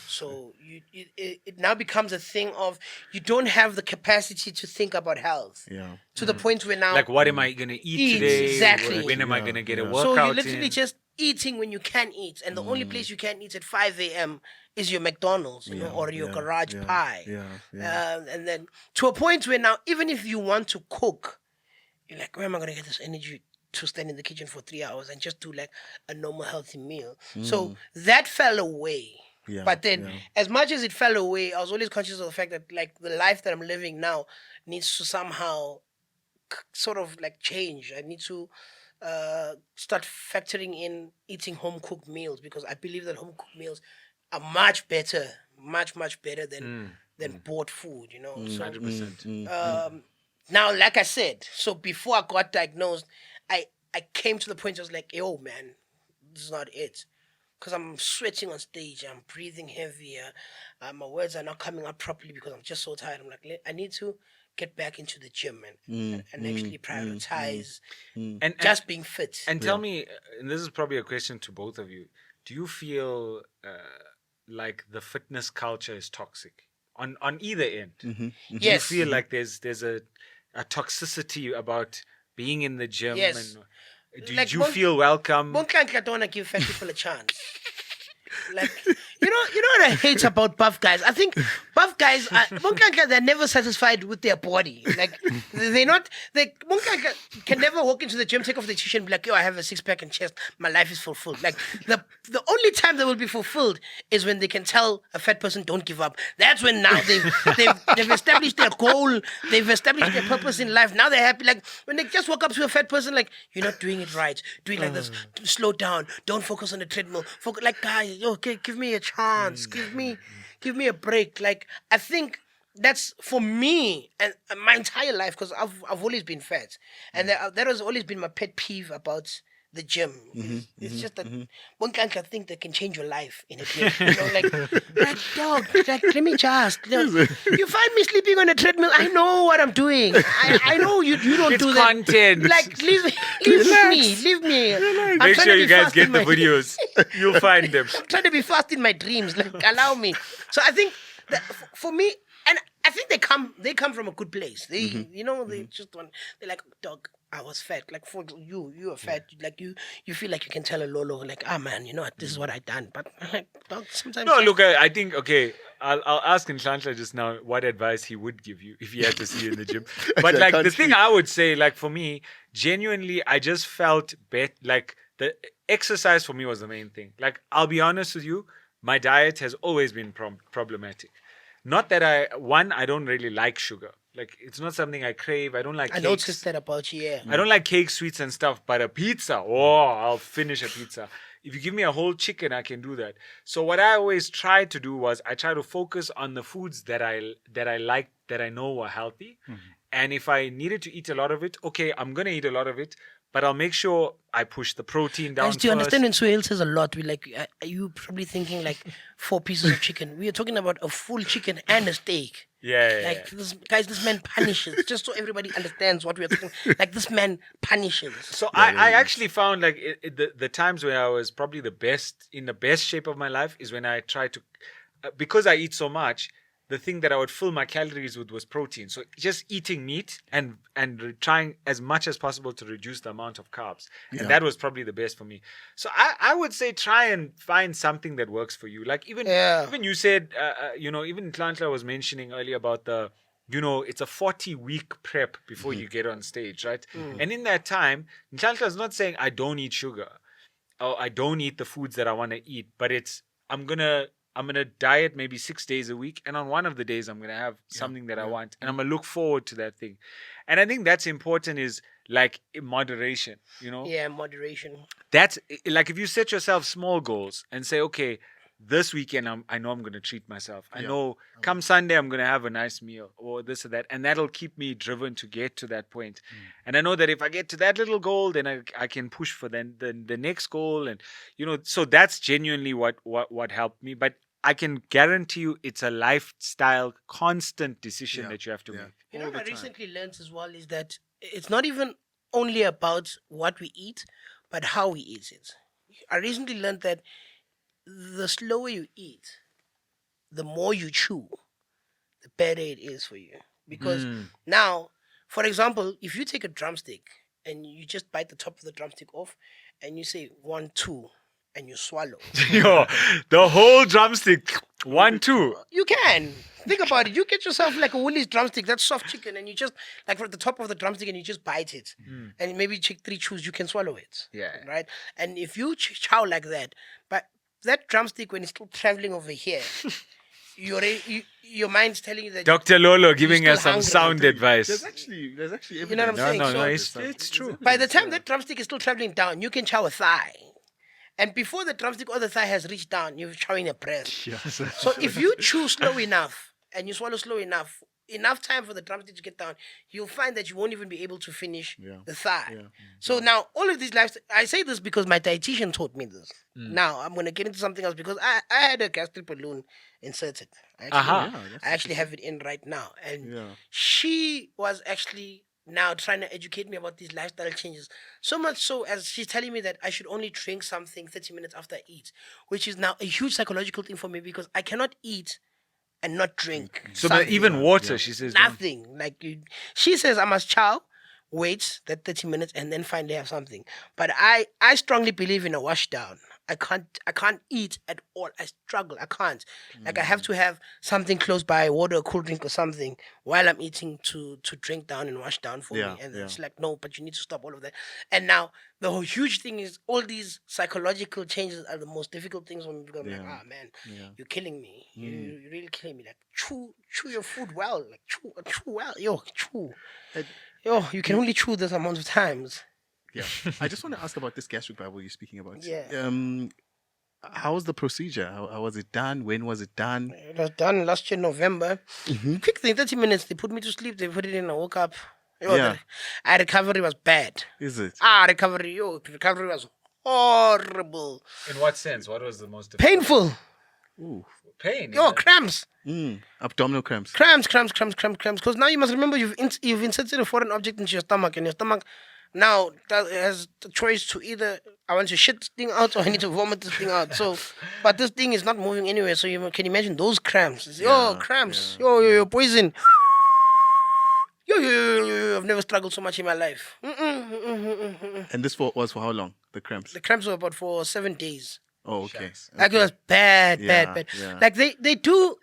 So it now becomes a thing of you don't have the capacity to think about health. Yeah. To the point where now Like, what am I gonna eat Eat, today? exactly. When am I Yeah, gonna get a yeah. workout so you're literally in? just eating when you can eat, and the only place you can eat at 5 a.m. is your McDonald's, or your garage pie. Yeah. And then to a point where now, even if you want to cook, you're like, where am I going to get this energy to stand in the kitchen for 3 hours and just do like a normal healthy meal? So that fell away. Yeah, But then, yeah. as much as it fell away, I was always conscious of the fact that like the life that I'm living now needs to somehow sort of like change. I need to start factoring in eating home cooked meals because I believe that home cooked meals are much better, much better than bought food. So 100%. now, like I said, so before I got diagnosed, I came to the point I was like, yo, man, this is not it. Because I'm sweating on stage, I'm breathing heavier, my words are not coming out properly because I'm just so tired. I'm like, I need to get back into the gym and actually prioritize And just being fit. And tell me, and this is probably a question to both of you, do you feel like the fitness culture is toxic on either end? Do you Yes. feel like there's a toxicity about being in the gym? Yes. And do Like you feel welcome? I don't want to give fat people a chance. Like, you know what I hate about buff guys? I think buff guys they're never satisfied with their body. Like they can never walk into the gym, take off the t-shirt and be like, yo, I have a 6-pack and chest, my life is fulfilled. Like the only time they will be fulfilled is when they can tell a fat person don't give up. That's when now they've established their goal, they've established their purpose in life. Now they're happy. Like when they just walk up to a fat person, like, you're not doing it right. Do it like this. Slow down. Don't focus on the treadmill. Focus, like, guys, okay, give me a chance. Give me a break. Like, I think that's for me and my entire life because I've always been fat, and that has always been my pet peeve about the gym. It's just that one can't think that can change your life in a day. Like dog, like let me just. You find me sleeping on a treadmill. I know what I'm doing. I know you don't It's do that. content. Like leave me. I'm Make trying sure to you be guys fast get in the my- videos. You'll find them. I'm trying to be fast in my dreams. Like, allow me. So I think that for me, and I think they come from a good place. They they just want, they're like, dog, I was fat. Like for you are fat. Like you feel like you can tell a Lolo, like, man, you know what, this is what I done. But like, dog, sometimes No, look, I think, okay, I'll ask Nhlanhla just now what advice he would give you if he had to see you in the gym. But like the thing I would say, like for me, genuinely, I just felt like the exercise for me was the main thing. Like, I'll be honest with you, my diet has always been problematic. Not that I don't really like sugar. Like, it's not something I crave. I don't like I cakes. noticed that about you, yeah. I don't like cake, sweets and stuff, but a pizza, I'll finish a pizza. If you give me a whole chicken, I can do that. So what I always try to do was I try to focus on the foods that I like, that I know are healthy, And if I needed to eat a lot of it, okay, I'm gonna eat a lot of it, but I'll make sure I push the protein down Guys, do you first. understand when Suhail says a lot? We like, are you probably thinking like 4 pieces of chicken? We are talking about a full chicken and a steak. Yeah, yeah, Like this, guys, this man punishes. Just so everybody understands what we are talking. Like this man punishes. So I actually found like the times where I was probably in the best shape of my life is when I tried to, because I eat so much, the thing that I would fill my calories with was protein. So just eating meat and trying as much as possible to reduce the amount of carbs. And that was probably the best for me. So I would say try and find something that works for you. Like even you said, even Tlantla was mentioning earlier about the, it's a 40-week prep before you get on stage, right? And in that time, Tlantla is not saying I don't eat sugar or I don't eat the foods that I want to eat, but it's I'm gonna diet maybe 6 days a week, and on one of the days I'm gonna have something that I want, and I'm gonna look forward to that thing. And I think that's important, is like in moderation. Yeah, moderation. That's like if you set yourself small goals and say, okay, this weekend I know I'm gonna treat myself. I know come Sunday I'm gonna have a nice meal or this or that, and that'll keep me driven to get to that point. And I know that if I get to that little goal, then I can push for the next goal, and so that's genuinely what helped me. But I can guarantee you it's a lifestyle constant decision that you have to make. You know what I recently learned as well is that it's not even only about what we eat, but how we eat it. I recently learned that the slower you eat, the more you chew, the better it is for you. Because now, for example, if you take a drumstick and you just bite the top of the drumstick off and you say 1, 2, and you swallow. Yo, the whole drumstick, 1, 2. You can. Think about it. You get yourself like a Woolies drumstick, that's soft chicken, and you just, like from the top of the drumstick, and you just bite it. And maybe take 3 chews, you can swallow it. Yeah. Right? And if you chow like that, but that drumstick, when it's still traveling over here, your mind's telling you that Dr. Lolo giving still us some hungry. sound advice. There's actually evidence. You know what I'm saying? No, So it's true. by the time that drumstick is still traveling down, you can chow a thigh. And before the drumstick or the thigh has reached down, you're chowing a breast. Yes. So if you chew slow enough and you swallow slow enough time for the drumstick to get down, you'll find that you won't even be able to finish the thigh. So now all of these lives, I say this because my dietitian taught me this. Now I'm going to get into something else because I had a gastric balloon inserted. I actually have it in right now. And she was actually now trying to educate me about these lifestyle changes. So much so as she's telling me that I should only drink something 30 minutes after I eat, which is now a huge psychological thing for me because I cannot eat and not drink. So something. even water, she says. Nothing. She says I must chow, wait that 30 minutes, and then finally have something. But I strongly believe in a wash down. I can't eat at all. I struggle. I can't. Like I have to have something close by, water, a cool drink or something while I'm eating to drink down and wash down for me. And it's like, no, but you need to stop all of that. And now the whole huge thing is all these psychological changes are the most difficult things for me because I'm like, man, you're killing me. You're really killing me. Like chew your food well. Like chew well. Chew. You can only chew this amount of times. Yeah. I just want to ask about this gastric Bible you're speaking about. Yeah. How was the procedure? How was it done? When was it done? It was done last year, November. Quick thing, 30 minutes. They put me to sleep. They put it in. I woke up. Recovery was bad. Is it? Recovery was horrible. In what sense? What was the most Painful. Ooh. Pain? Cramps. Abdominal cramps. Cramps. Because now you must remember you've inserted a foreign object into your stomach, and your stomach now has the choice to either I want to shit this thing out or I need to vomit this thing out. So, but this thing is not moving anywhere. So you can imagine those cramps. Cramps. Poison. I've never struggled so much in my life. And this was for how long? The cramps? The cramps were about for 7 days. Oh, okay. Like it was bad. Yeah. Like they do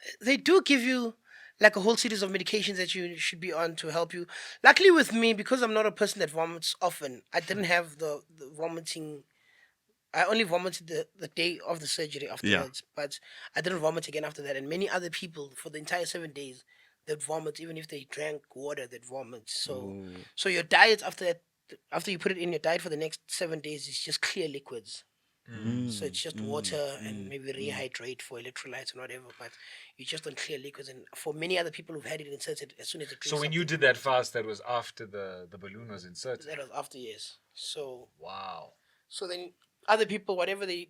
give you like a whole series of medications that you should be on to help you. Luckily with me, because I'm not a person that vomits often, I didn't have the vomiting. I only vomited the day of the surgery afterwards, but I didn't vomit again after that. And many other people for the entire 7 days, they'd vomit even if they drank water. They'd vomit. So your diet after you put it in your diet for the next 7 days is just clear liquids. So it's just water and maybe rehydrate for electrolytes and whatever, but you just don't clear liquids. And for many other people who've had it inserted, as soon as they drink So when you something, did that fast, that was after the balloon was inserted. that was after years. So Wow. then other people, whatever they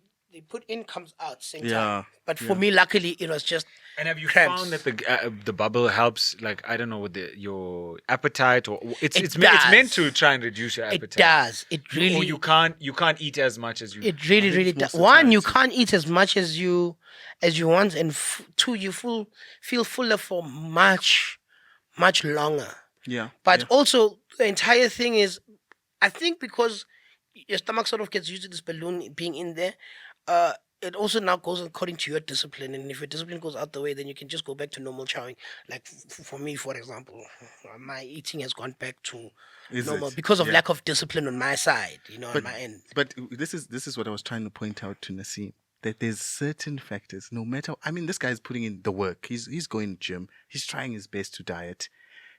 put in comes out same Yeah, time. But for me, luckily, it was just And have you cramps. found that the bubble helps? Like, I don't know, with your appetite, or it's It it's meant does. to try and reduce your It appetite. does. It really. Or you can't eat as much as you. It really, really it's does. more One, you satiety. can't eat as much as you want, and two, you feel fuller for much longer. Yeah. But yeah. also, the entire thing is, I think because your stomach sort of gets used to this balloon being in there, it also now goes according to your discipline. And if your discipline goes out the way, then you can just go back to normal chowing. Like for me, for example, my eating has gone back to Is normal it? because of Yeah. lack of discipline on my side, on my end. But this is what I was trying to point out to Nassim, that there's certain factors. No matter, I mean, this guy's putting in the work. He's going to gym. He's trying his best to diet.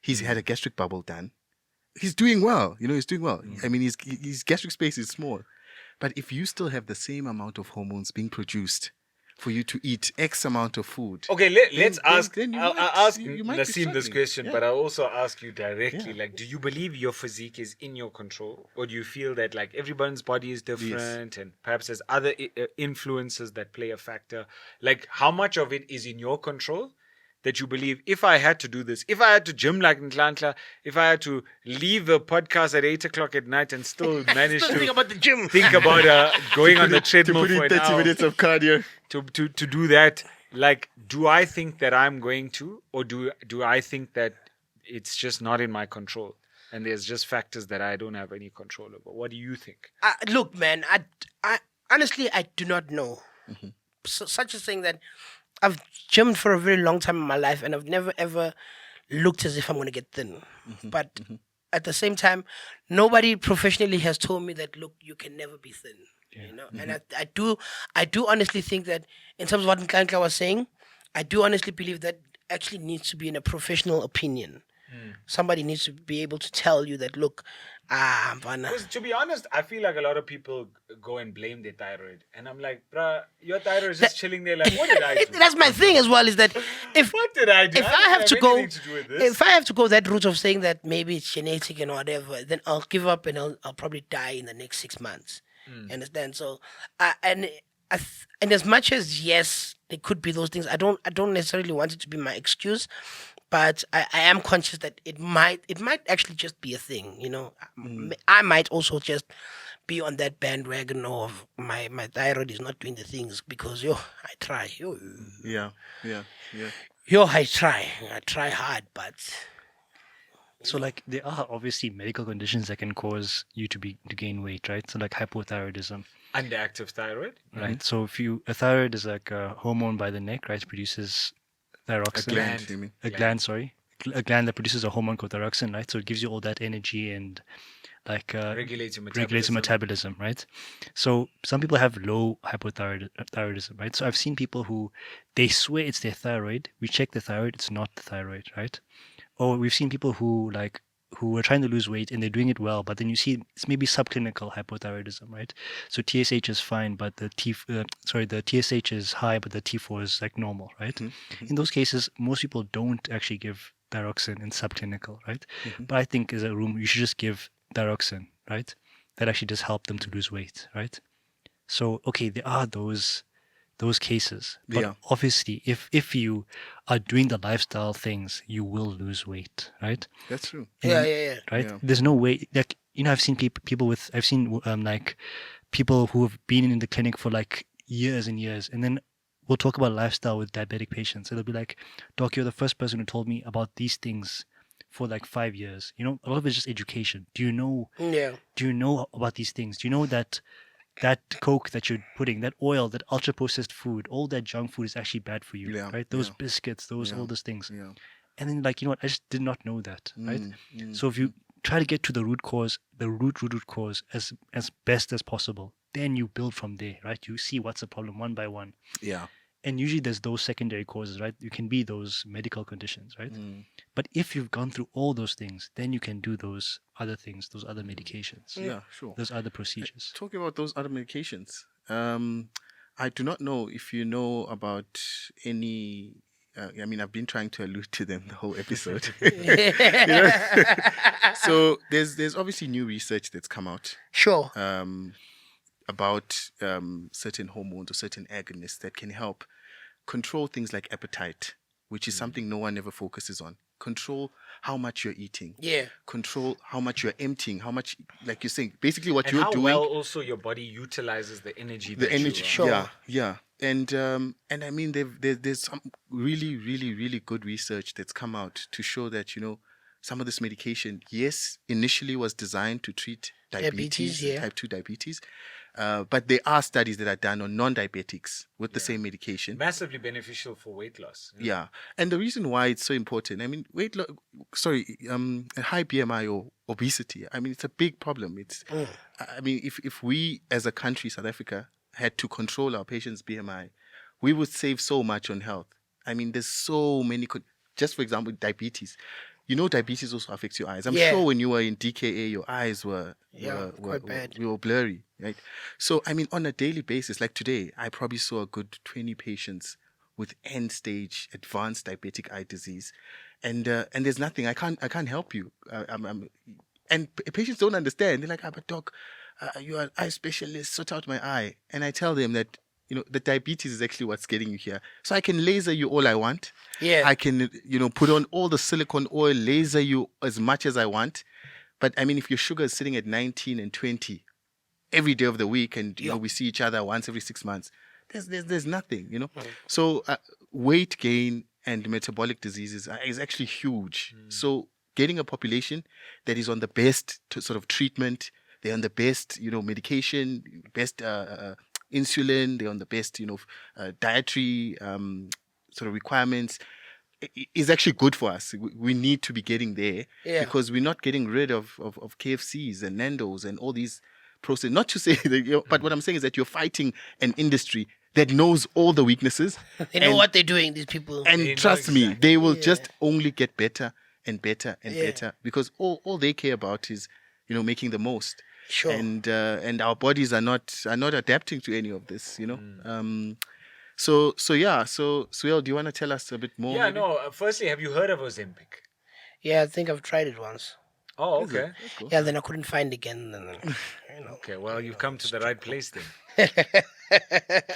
He's had a gastric bubble done. He's doing well. He's doing well. I mean, his gastric space is small. But if you still have the same amount of hormones being produced for you to eat X amount of food. Okay, let's ask. then you I'll might- ask you might be Nassim this struggling. question, Yeah. but I'll also ask you directly. Yeah. Like, do you believe your physique is in your control, or do you feel that like everyone's body is different, and perhaps there's other influences that play a factor? Like, how much of it is in your control? That you believe, if I had to do this, if I had to gym like Ntlantla, if I had to leave the podcast at 8 o'clock at night and still manage Still to think about the gym. think about going on the to treadmill put in for an 30 hour minutes of cardio. to do that, like, do I think that I'm going to, or do I think that it's just not in my control and there's just factors that I don't have any control over? What do you think? Look, man, I honestly, I do not know. Such a thing that I've gymmed for a very long time in my life, and I've never ever looked as if I'm going to get thin. But at the same time, nobody professionally has told me that, look, you can never be thin. And I do honestly think that, in terms of what Nkanka was saying, I do honestly believe that actually needs to be in a professional opinion. Somebody needs to be able to tell you that, look, Bana. Because to be honest, I feel like a lot of people go and blame their thyroid, and I'm like, bruh, your thyroid is just chilling there. Like, what did I do? That's my thing as well. Is that What did I do? if I didn't have to go, anything to do with this. if I have to go that route of saying that maybe it's genetic and whatever, then I'll give up and I'll probably die in the next 6 months. Understand? So, and as much as yes, there could be those things, I don't necessarily want it to be my excuse, but I am conscious that it might actually just be a thing. I might also just be on that bandwagon of my thyroid is not doing the things because I try. Yeah. I try hard, but So like there are obviously medical conditions that can cause you to gain weight, right? So like hypothyroidism, Underactive thyroid. right? So if a thyroid is like a hormone by the neck, right? It produces thyroxine. Gland, you mean? A gland that produces a hormone called thyroxine, right? So it gives you all that energy and like Regulates your regulates your metabolism, right? So some people have low hypothyroidism, right? So I've seen people who they swear it's their thyroid. We check the thyroid, it's not the thyroid, right? Or we've seen people who are trying to lose weight and they're doing it well, but then you see it's maybe subclinical hypothyroidism, right? So TSH is fine, but the TSH is high, but the T4 is like normal, right? In those cases, most people don't actually give thyroxine in subclinical, right? But I think as a room, you should just give thyroxine, right? That actually does help them to lose weight, right? So okay, there are those cases, but Yeah. obviously, if you are doing the lifestyle things, you will lose weight, right? That's true. yeah. Right? Yeah. There's no way. Like I've seen I've seen like people who have been in the clinic for like years and years, and then we'll talk about lifestyle with diabetic patients. It'll be like, Doc, you're the first person who told me about these things for like 5 years. A lot of it's just education. Do you know about these things? Do you know that Coke that you're putting, that oil, that ultra processed food, all that junk food is actually bad for you, Yeah, right? Those yeah. biscuits, all those things. Yeah. And then like, what? I just did not know that, right? So if you try to get to the root cause, the root cause as best as possible, then you build from there, right? You see what's the problem one by one. Yeah. And usually there's those secondary causes, right? You can be those medical conditions, right? But if you've gone through all those things, then you can do those other things, those other medications, Yeah, sure. those other procedures. Talking about those other medications, I do not know if you know about any. I mean, I've been trying to allude to them the whole episode. So there's obviously new research that's come out Sure. about certain hormones or certain agonists that can help control things like appetite, which is something no one ever focuses on. Control how much you're eating. Yeah. Control how much you're emptying. How much, like you're saying, basically what And you're how doing. well also your body utilizes the energy. The that energy, You, Sure. yeah. And I mean, there's some really, really, really good research that's come out to show that some of this medication, yes, initially was designed to treat diabetes, yeah. type 2 diabetes, but there are studies that are done on non-diabetics with the same medication. massively beneficial for weight loss. Yeah, and the reason why it's so important, I mean, high BMI or obesity, I mean, it's a big problem. I mean, if we as a country, South Africa, had to control our patients' BMI, we would save so much on health. I mean, there's so many, just for example, diabetes. Diabetes also affects your eyes. I'm Yeah. sure when you were in DKA, your eyes were quite bad. were blurry, right? So, I mean, on a daily basis, like today, I probably saw a good 20 patients with end-stage advanced diabetic eye disease, and there's nothing. I can't help you. And patients don't understand. They're like, but doc, you are an eye specialist. Sort out my eye. And I tell them that the diabetes is actually what's getting you here. So I can laser you all I want. Yeah. I can put on all the silicone oil, laser you as much as I want. But I mean, if your sugar is sitting at 19 and 20 every day of the week, and we see each other once every 6 months, there's nothing. So weight gain and metabolic diseases is actually huge. So getting a population that is on the best sort of treatment, they're on the best medication, best insulin, they're on the best dietary sort of requirements, is actually good for us. We need to be getting there because we're not getting rid of KFCs and Nando's and all these process. Not to say that, but what I'm saying is that you're fighting an industry that knows all the weaknesses. They know what they're doing, these people. And They know trust me, exactly. they will just only get better and better and better because all they care about is making the most. Sure. And our bodies are not adapting to any of this. So Suel, do you want to tell us a bit more? Yeah, maybe? no. Firstly, have you heard of Ozempic? Yeah, I think I've tried it once. Oh, okay. That's cool. Yeah, then I couldn't find again. And then, Okay, well, you've come to the right place then.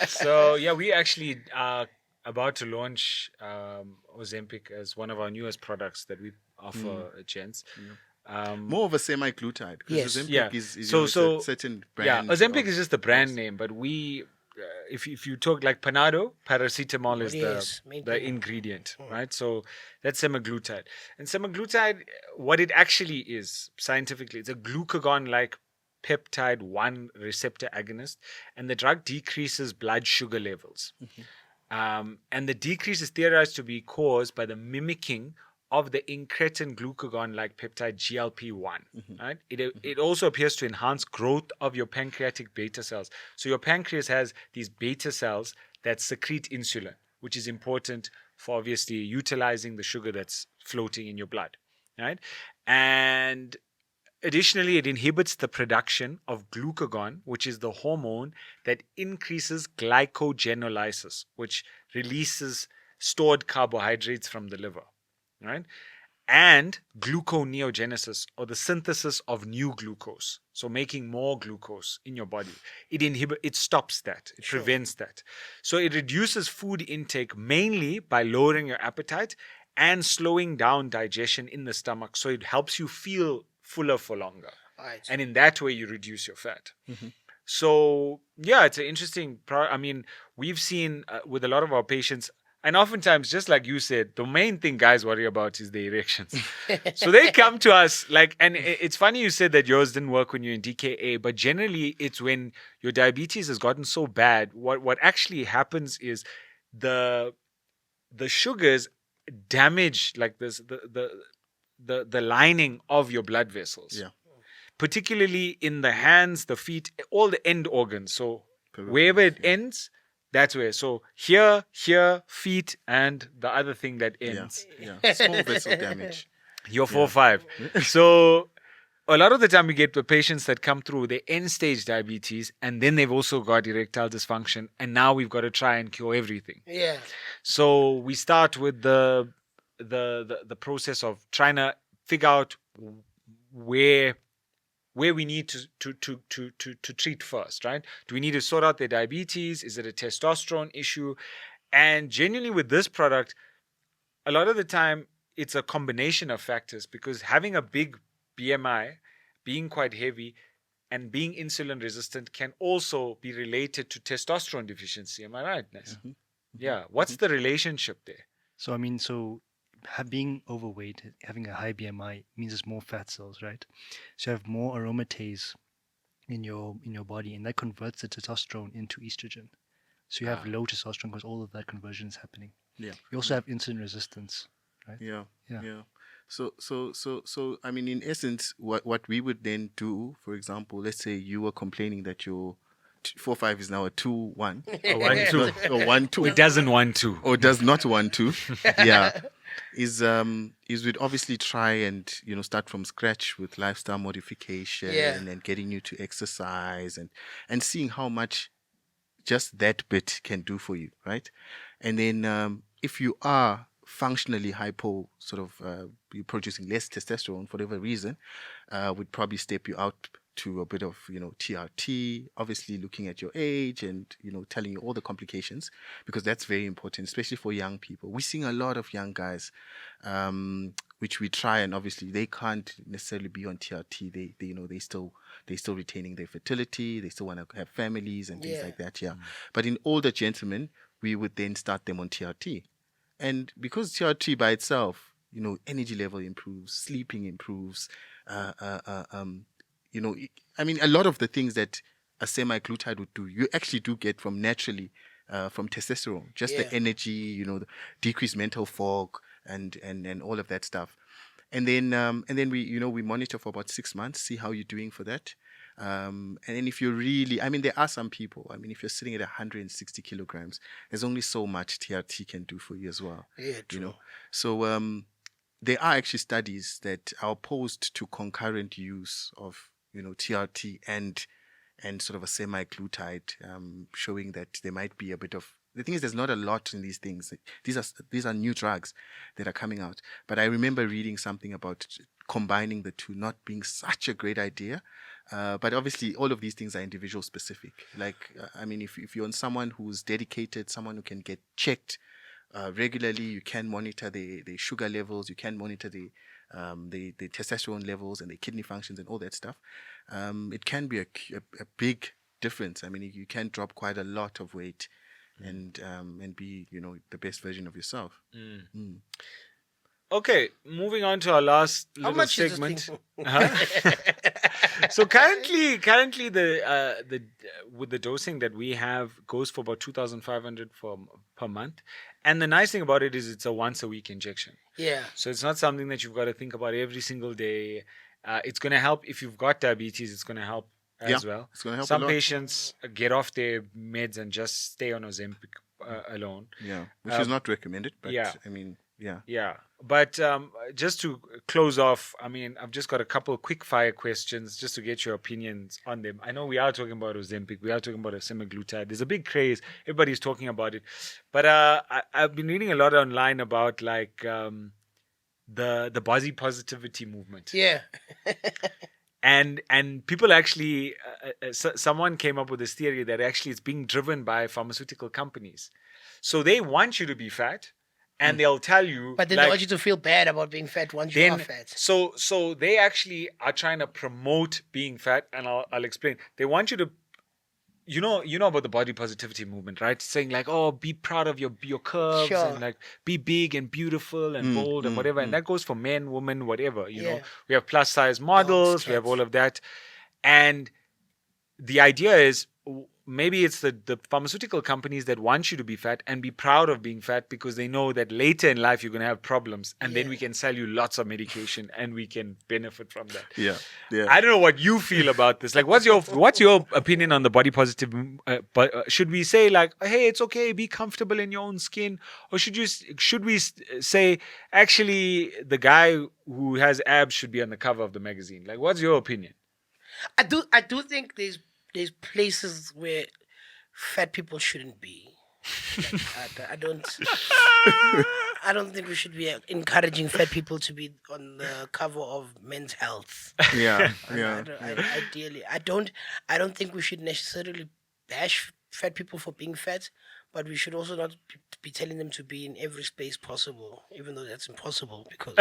So, yeah, we actually are about to launch Ozempic as one of our newest products that we offer at Gents. More of a semi-glutide. Because Yes. Ozempic Yeah. is So- it's so- a certain Yeah, brand. Ozempic of- is just the brand name, but we, if you talk like Panado, paracetamol is Yes, main the thing. ingredient, right? So that's semaglutide. And semaglutide, what it actually is scientifically, it's a glucagon-like peptide 1 receptor agonist, and the drug decreases blood sugar levels. And the decrease is theorized to be caused by the mimicking of the incretin glucagon-like peptide GLP-1. Right? It also appears to enhance growth of your pancreatic beta cells. So your pancreas has these beta cells that secrete insulin, which is important for obviously utilizing the sugar that's floating in your blood. Right? And additionally, it inhibits the production of glucagon, which is the hormone that increases glycogenolysis, which releases stored carbohydrates from the liver, right? And gluconeogenesis, or the synthesis of new glucose, so making more glucose in your body. It stops that. It prevents that. So it reduces food intake mainly by lowering your appetite and slowing down digestion in the stomach, so it helps you feel fuller for longer. Right. And in that way, you reduce your fat. So, yeah, it's an interesting I mean, we've seen with a lot of our patients, and oftentimes, just like you said, the main thing guys worry about is the erections. So they come to us, and it's funny you said that yours didn't work when you're in DKA, but generally it's when your diabetes has gotten so bad, what actually happens is the sugars damage like this the lining of your blood vessels. Yeah. Particularly in the hands, the feet, all the end organs. So Peripheral, wherever it ends, That's where. So here, feet, and the other thing that Yeah, ends. yeah. Small vessel damage. Your 4-5. So a lot of the time we get the patients that come through the end stage diabetes, and then they've also got erectile dysfunction, and now we've got to try and cure everything. Yeah. So we start with the process of trying to figure out where we need to treat first, right? Do we need to sort out their diabetes? Is it a testosterone issue? And genuinely with this product, a lot of the time it's a combination of factors, because having a big BMI, being quite heavy, and being insulin resistant can also be related to testosterone deficiency. Am I right, Nes? Yeah. What's the relationship there? So I mean, being overweight, having a high BMI means there's more fat cells, right? So you have more aromatase in your body, and that converts the testosterone into estrogen. So you have low testosterone because all of that conversion is happening. Yeah. You also have insulin resistance, right? Yeah. Yeah. Yeah. So I mean, in essence, what we would then do, for example, let's say you were complaining that your 4-5 is now a 2-1. A 1-2. Or 1-2. It doesn't want to. Or does not want to. Yeah. Is we'd obviously try and start from scratch with lifestyle modification and getting you to exercise and seeing how much just that bit can do for you, right? And then if you are functionally hypo, sort of you're producing less testosterone for whatever reason, we'd probably step you out to a bit of TRT, obviously looking at your age and telling you all the complications, because that's very important, especially for young people. We're seeing a lot of young guys, which we try, and obviously they can't necessarily be on TRT. They still retaining their fertility. They still want to have families and things like that. Yeah, but in older gentlemen, we would then start them on TRT, and because TRT by itself, energy level improves, sleeping improves. I mean, a lot of the things that a semi-glutide would do, you actually do get from naturally from testosterone. Just the energy, the decreased mental fog, and all of that stuff. And then we monitor for about 6 months, see how you're doing for that. And then if you're really, I mean, there are some people, I mean, if you're sitting at 160 kilograms, there's only so much TRT can do for you as well. Yeah, true. So there are actually studies that are opposed to concurrent use of TRT and sort of a semi-glutide, showing that there might be a bit of. The thing is, there's not a lot in these things. These are new drugs that are coming out. But I remember reading something about combining the two not being such a great idea. But obviously, all of these things are individual specific. Like, I mean, if you're on someone who's dedicated, someone who can get checked regularly, you can monitor the sugar levels, you can monitor the testosterone levels and the kidney functions and all that stuff. It can be a big difference. I mean, you can drop quite a lot of weight and be the best version of yourself. Okay, moving on to our last How little much segment. is this thing? So currently the with the dosing that we have goes for about 2,500 per month, and the nice thing about it is it's a once a week injection. Yeah. So it's not something that you've got to think about every single day. It's going to help if you've got diabetes. It's going to help as well. It's going to help Some a lot. patients get off their meds and just stay on Ozempic alone. Yeah, which is not recommended. But yeah. I mean, yeah. Yeah, but just to close off, I mean, I've just got a couple of quick fire questions just to get your opinions on them. I know we are talking about Ozempic, we are talking about a semaglutide. There's a big craze; everybody's talking about it. But I've been reading a lot online about like the body positivity movement. Yeah. And people actually, someone came up with this theory that actually it's being driven by pharmaceutical companies. So they want you to be fat. And they'll tell you, But then like, they want you to feel bad about being fat once you are fat. So they actually are trying to promote being fat, and I'll explain. They want you to, you know about the body positivity movement, right? Saying like, oh, be proud of your curves, Sure. and like be big and beautiful and bold and whatever. And that goes for men, women, whatever. You know, we have plus size models, we have all of that, and the idea is maybe it's the pharmaceutical companies that want you to be fat and be proud of being fat because they know that later in life you're going to have problems, and then we can sell you lots of medication and we can benefit from that. Yeah. Yeah. I don't know what you feel about this. Like, what's your opinion on the body positive? Should we say like, hey, it's okay, be comfortable in your own skin, or should we say actually the guy who has abs should be on the cover of the magazine? Like, what's your opinion? I do think there's places where fat people shouldn't be. Like, I don't think we should be encouraging fat people to be on the cover of Men's Health. Yeah. Ideally, I don't think we should necessarily bash fat people for being fat, but we should also not be telling them to be in every space possible, even though that's impossible because.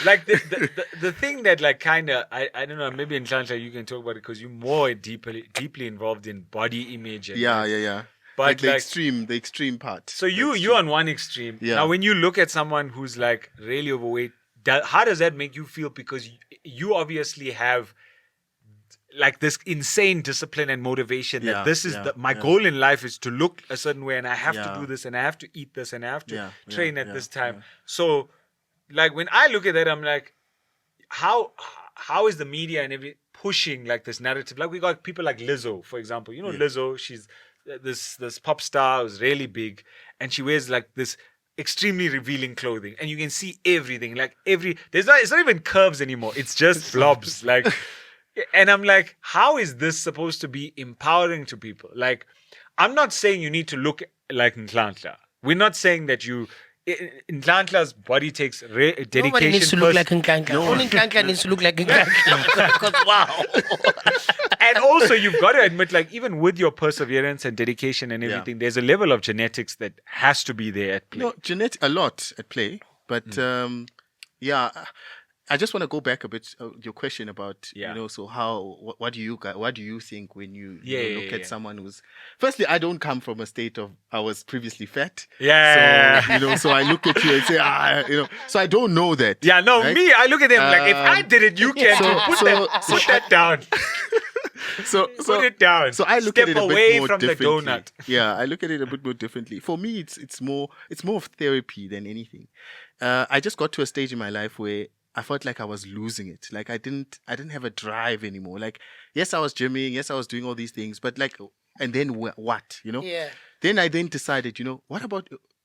Like the thing that like kind of I don't know, maybe in Nhlanhla you can talk about it because you're more deeply involved in body image and Yeah. but Like the extreme part. so you're on one extreme. Yeah. Now when you look at someone who's like really overweight, how does that make you feel? Because you obviously have like this insane discipline and motivation that this is my goal in life is to look a certain way, and I have to do this, and I have to eat this, and I have to train at this time. So like when I look at that, I'm like, how is the media and everything pushing like this narrative? Like we got people like Lizzo, for example. You know, Lizzo, she's this pop star who's really big, and she wears like this extremely revealing clothing, and you can see everything. Like it's not even curves anymore. It's just blobs. Like, and I'm like, how is this supposed to be empowering to people? Like, I'm not saying you need to look like Nhlanhla. We're not saying that you. Nhlanhla's body takes dedication. Nobody needs to look like Nkanka. Only Nkanka needs to look like Nkanka. Because wow. And also, you've got to admit, like, even with your perseverance and dedication and everything, there's a level of genetics that has to be there at play. No, a lot at play. But I just want to go back a bit. Your question about so what do you think when you look at someone who's firstly, I don't come from a state of I was previously fat. So so I look at you and say so I don't know that. Yeah, no, right? Me, I look at them like if I did it, you can put that down. Put it down. So I look Step at it a away bit more from differently. the donut. Yeah, I look at it a bit more differently. For me, it's more of therapy than anything. I just got to a stage in my life where I felt like I was losing it. Like I didn't have a drive anymore. Like, yes, I was gymming. Yes, I was doing all these things. But like, and then what, Yeah. Then I decided,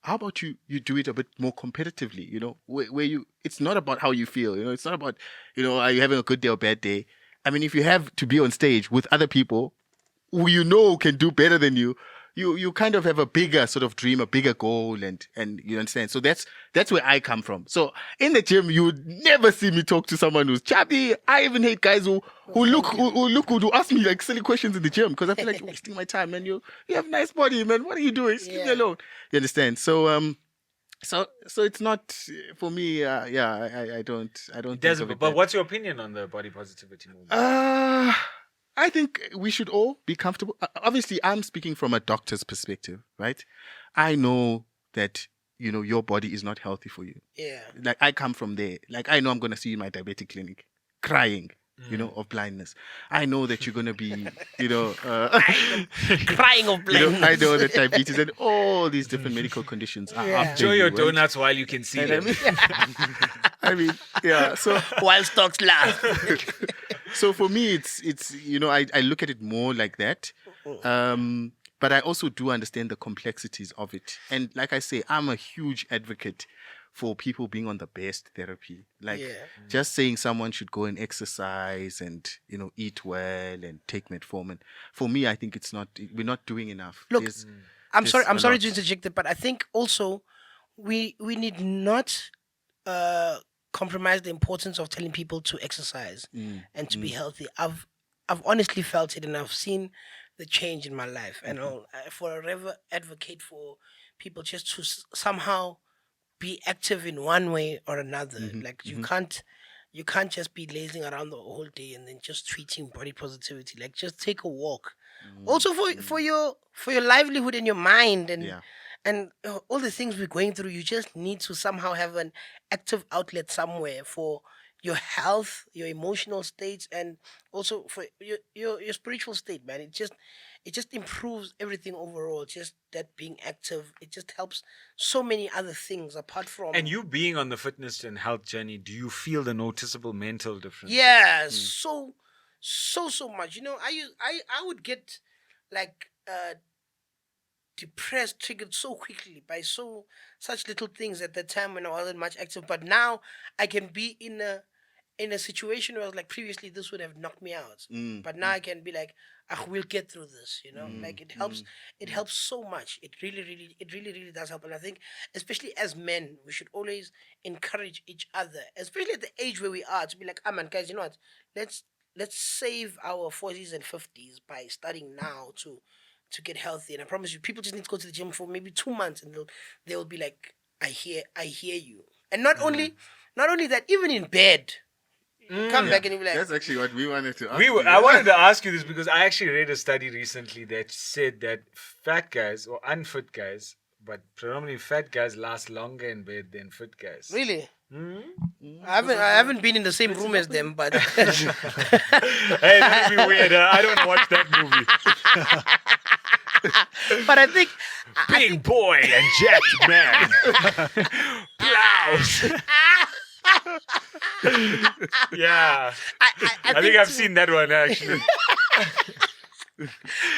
how about you do it a bit more competitively, where it's not about how you feel, it's not about, are you having a good day or bad day? I mean, if you have to be on stage with other people who can do better than you, you kind of have a bigger sort of dream, a bigger goal, and you understand. So that's where I come from. So in the gym, you would never see me talk to someone who's chubby. I even hate guys who ask me like silly questions in the gym because I feel like you're wasting my time, man. You have nice body, man. What are you doing? Leave me alone. You understand? So so it's not for me. I don't. But what's your opinion on the body positivity movement? I think we should all be comfortable. Obviously, I'm speaking from a doctor's perspective, right? I know that, your body is not healthy for you. Yeah. Like, I come from there. Like, I know I'm going to see you in my diabetic clinic crying, of blindness. I know that you're going to be, crying of blindness. I know that diabetes and all these different medical conditions are up Enjoy there, your right? donuts while you can see them. So while stocks last. So for me, it's I look at it more like that. But I also do understand the complexities of it. And like I say, I'm a huge advocate for people being on the best therapy. Like just saying someone should go and exercise and, eat well and take metformin. For me, I think we're not doing enough. Look, I'm sorry to interject it, but I think also we need not compromise the importance of telling people to exercise and to be healthy. I've honestly felt it, and I've seen the change in my life. And I'll forever advocate for people just to somehow be active in one way or another. Like you can't just be lazing around the whole day and then just treating body positivity. Like just take a walk. Also for your livelihood and your mind and all the things we're going through, you just need to somehow have an active outlet somewhere for your health, your emotional states, and also for your spiritual state, man. It just improves everything overall. Just that being active, it just helps so many other things apart from. And you being on the fitness and health journey, do you feel the noticeable mental difference? Yeah, so much. I would get like depressed, triggered so quickly by such little things at the time when I wasn't much active. But now I can be in a situation where I was like previously this would have knocked me out. But now I can be like, ah, we'll get through this, Like it helps so much. It really does help. And I think especially as men, we should always encourage each other, especially at the age where we are, to be like, ah man, guys, you know what? Let's save our 40s and 50s by starting now to get healthy. And I promise you, people just need to go to the gym for maybe 2 months, and they'll be like, I hear you. And not only that, even in bed, come back and you'll be like, That's actually what we wanted to ask. I wanted to ask you this because I actually read a study recently that said that fat guys or unfit guys, but predominantly fat guys, last longer in bed than fit guys. really? I haven't been in the same room as them, but Hey, that'd be weird. I don't watch that movie. but I think Big boy and jacked man. Blouse. Yeah. I think I've seen that one actually.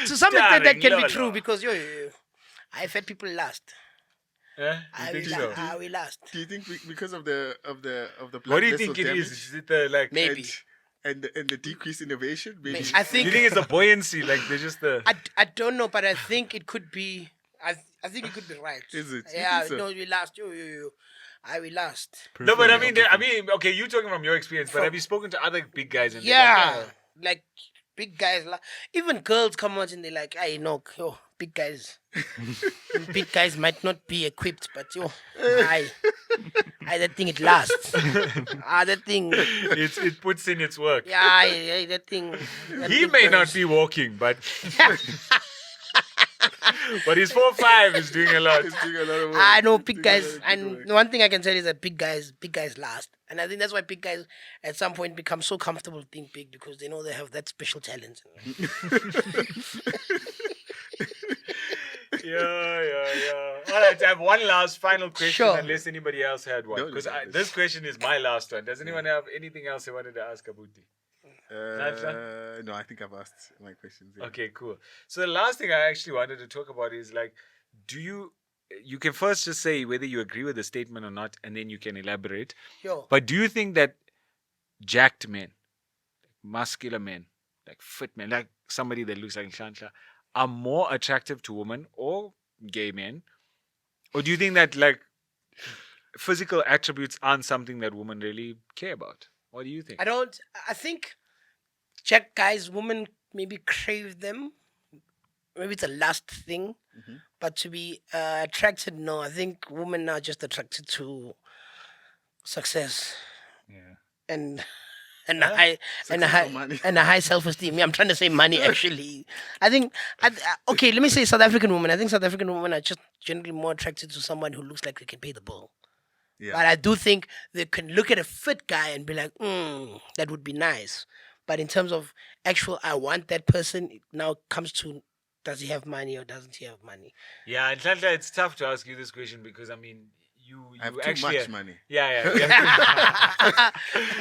to some extent that Darling can Lolo. be true because yo, I fed people last. Eh? I You think will, so? I will last. Do you think because of the blood What do you vessel think it damage is? Is it the like? Maybe. and the decreased innovation? Maybe. I Do think you think it's the buoyancy? Like they're just the. I don't know, but I think it could be. I think it could be right. Is it? You Yeah, think so? no, we last. Yo. I will last. No, but I mean, okay, you talking from your experience, but have you spoken to other big guys? And they're Yeah, like, like big guys. Even girls come out and they're like, "I know, yo, big guys. Big guys might not be equipped, but yo, that thing it lasts. That thing, it puts in its work. yeah, that thing. He may not be walking, but but his 4'5" is doing a lot. It's doing a lot of work. I know It's big doing a lot guys, of and work. one thing I can tell you is that big guys last, and I think that's why big guys at some point become so comfortable being big because they know they have that special talent. Yeah. All right, I have one last final question, Sure. unless anybody else had one. No, Because no, this question is my last one. Does anyone have anything else they wanted to ask Abuti? No, I think I've asked my questions. Yeah. Okay, cool. So the last thing I actually wanted to talk about is like, do you can first just say whether you agree with the statement or not, and then you can elaborate. Yo, But do you think that jacked men, muscular men, like fit men, like somebody that looks like Nhlanhla, are more attractive to women or gay men? Or do you think that like physical attributes aren't something that women really care about? What do you think? I think Jack guys, women maybe crave them. Maybe it's a lust thing, but to be attracted, no. I think women are just attracted to success. Yeah. And a high Success or money? and a high self-esteem. Yeah, I'm trying to say money actually. I think okay, let me say South African women. I think South African women are just generally more attracted to someone who looks like they can pay the bill. Yeah. But I do think they can look at a fit guy and be like, that would be nice. But in terms of actual, I want that person, it now comes to, does he have money or doesn't he have money? Yeah, and Nhlanhla, it's tough to ask you this question because I mean, you I have too actually much money. Yeah. I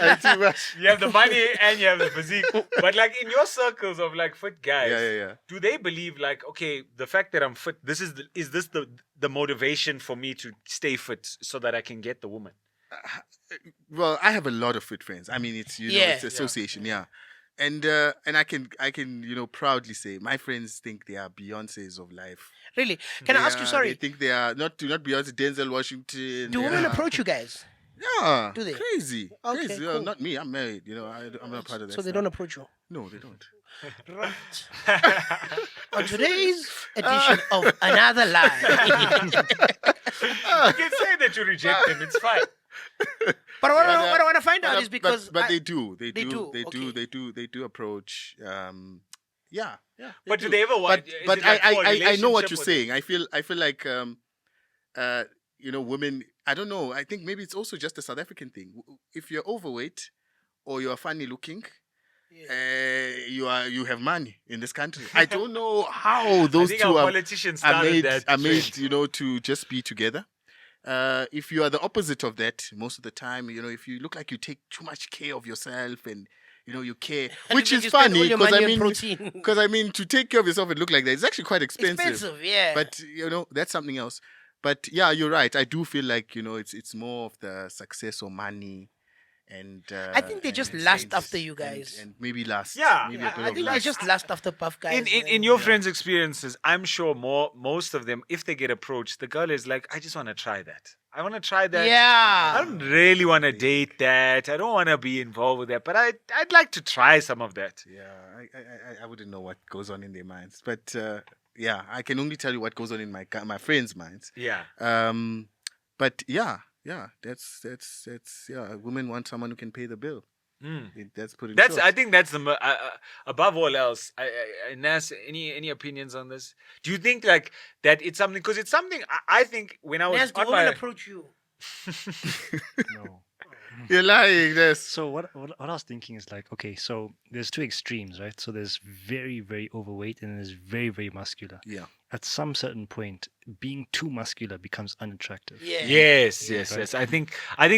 have too much. You have the money and you have the physique. But like in your circles of like fit guys, Yeah. do they believe like, okay, the fact that I'm fit, is this the motivation for me to stay fit so that I can get the woman? Well, I have a lot of fit friends. I mean, it's Yeah. it's association, yeah. And I can proudly say my friends think they are Beyonces of life. Really? Can I ask you, They sorry, think they are not Beyonce, Denzel Washington. do women approach you guys? Yeah. Do they? Crazy. Okay, Crazy. cool. Not me. I'm married. I'm not part of that. So they stuff. don't approach you? No, they don't. On today's edition of Another Lie. You can say that you reject them, it's fine. But what I want to find out is But because they do. They They do. do, They okay. do approach. Yeah. But do they ever want? But I know what you're saying. I feel like women. I don't know. I think maybe it's also just a South African thing. If you're overweight or you're funny looking, you have money in this country. I don't know how I those think two our are politicians started that made trend. to just be together. If you are the opposite of that, most of the time, if you look like you take too much care of yourself and you care, which Like is you spend all funny your money on protein. because to take care of yourself and look like that, it's actually quite expensive. Expensive, yeah. But that's something else. But yeah, you're right. I do feel like it's more of the success or money. And I think they just lust after you guys. and maybe lust. Yeah, Maybe a bit I of think they lust. just lust after buff guys. In your friends' experiences, I'm sure most of them, if they get approached, the girl is like, I just want to try that. I want to try that. I Yeah. don't really want to date that. I don't want to be involved with that, but I'd like to try some of that. Yeah, I wouldn't know what goes on in their minds, but yeah, I can only tell you what goes on in my friends' minds. Yeah. But yeah, that's yeah. Women want someone who can pay the bill. That's put it. That's. I think that's the above all else. Nas, any opinions on this? Do you think like that it's something? Because it's something I think when I was Naz, do on women my approach you? No. You're lying. This. So what I was thinking is like, okay, so there's two extremes, right? So there's very, very overweight and there's very, very muscular. Yeah. At some certain point, being too muscular becomes unattractive. Yeah. Yes. I think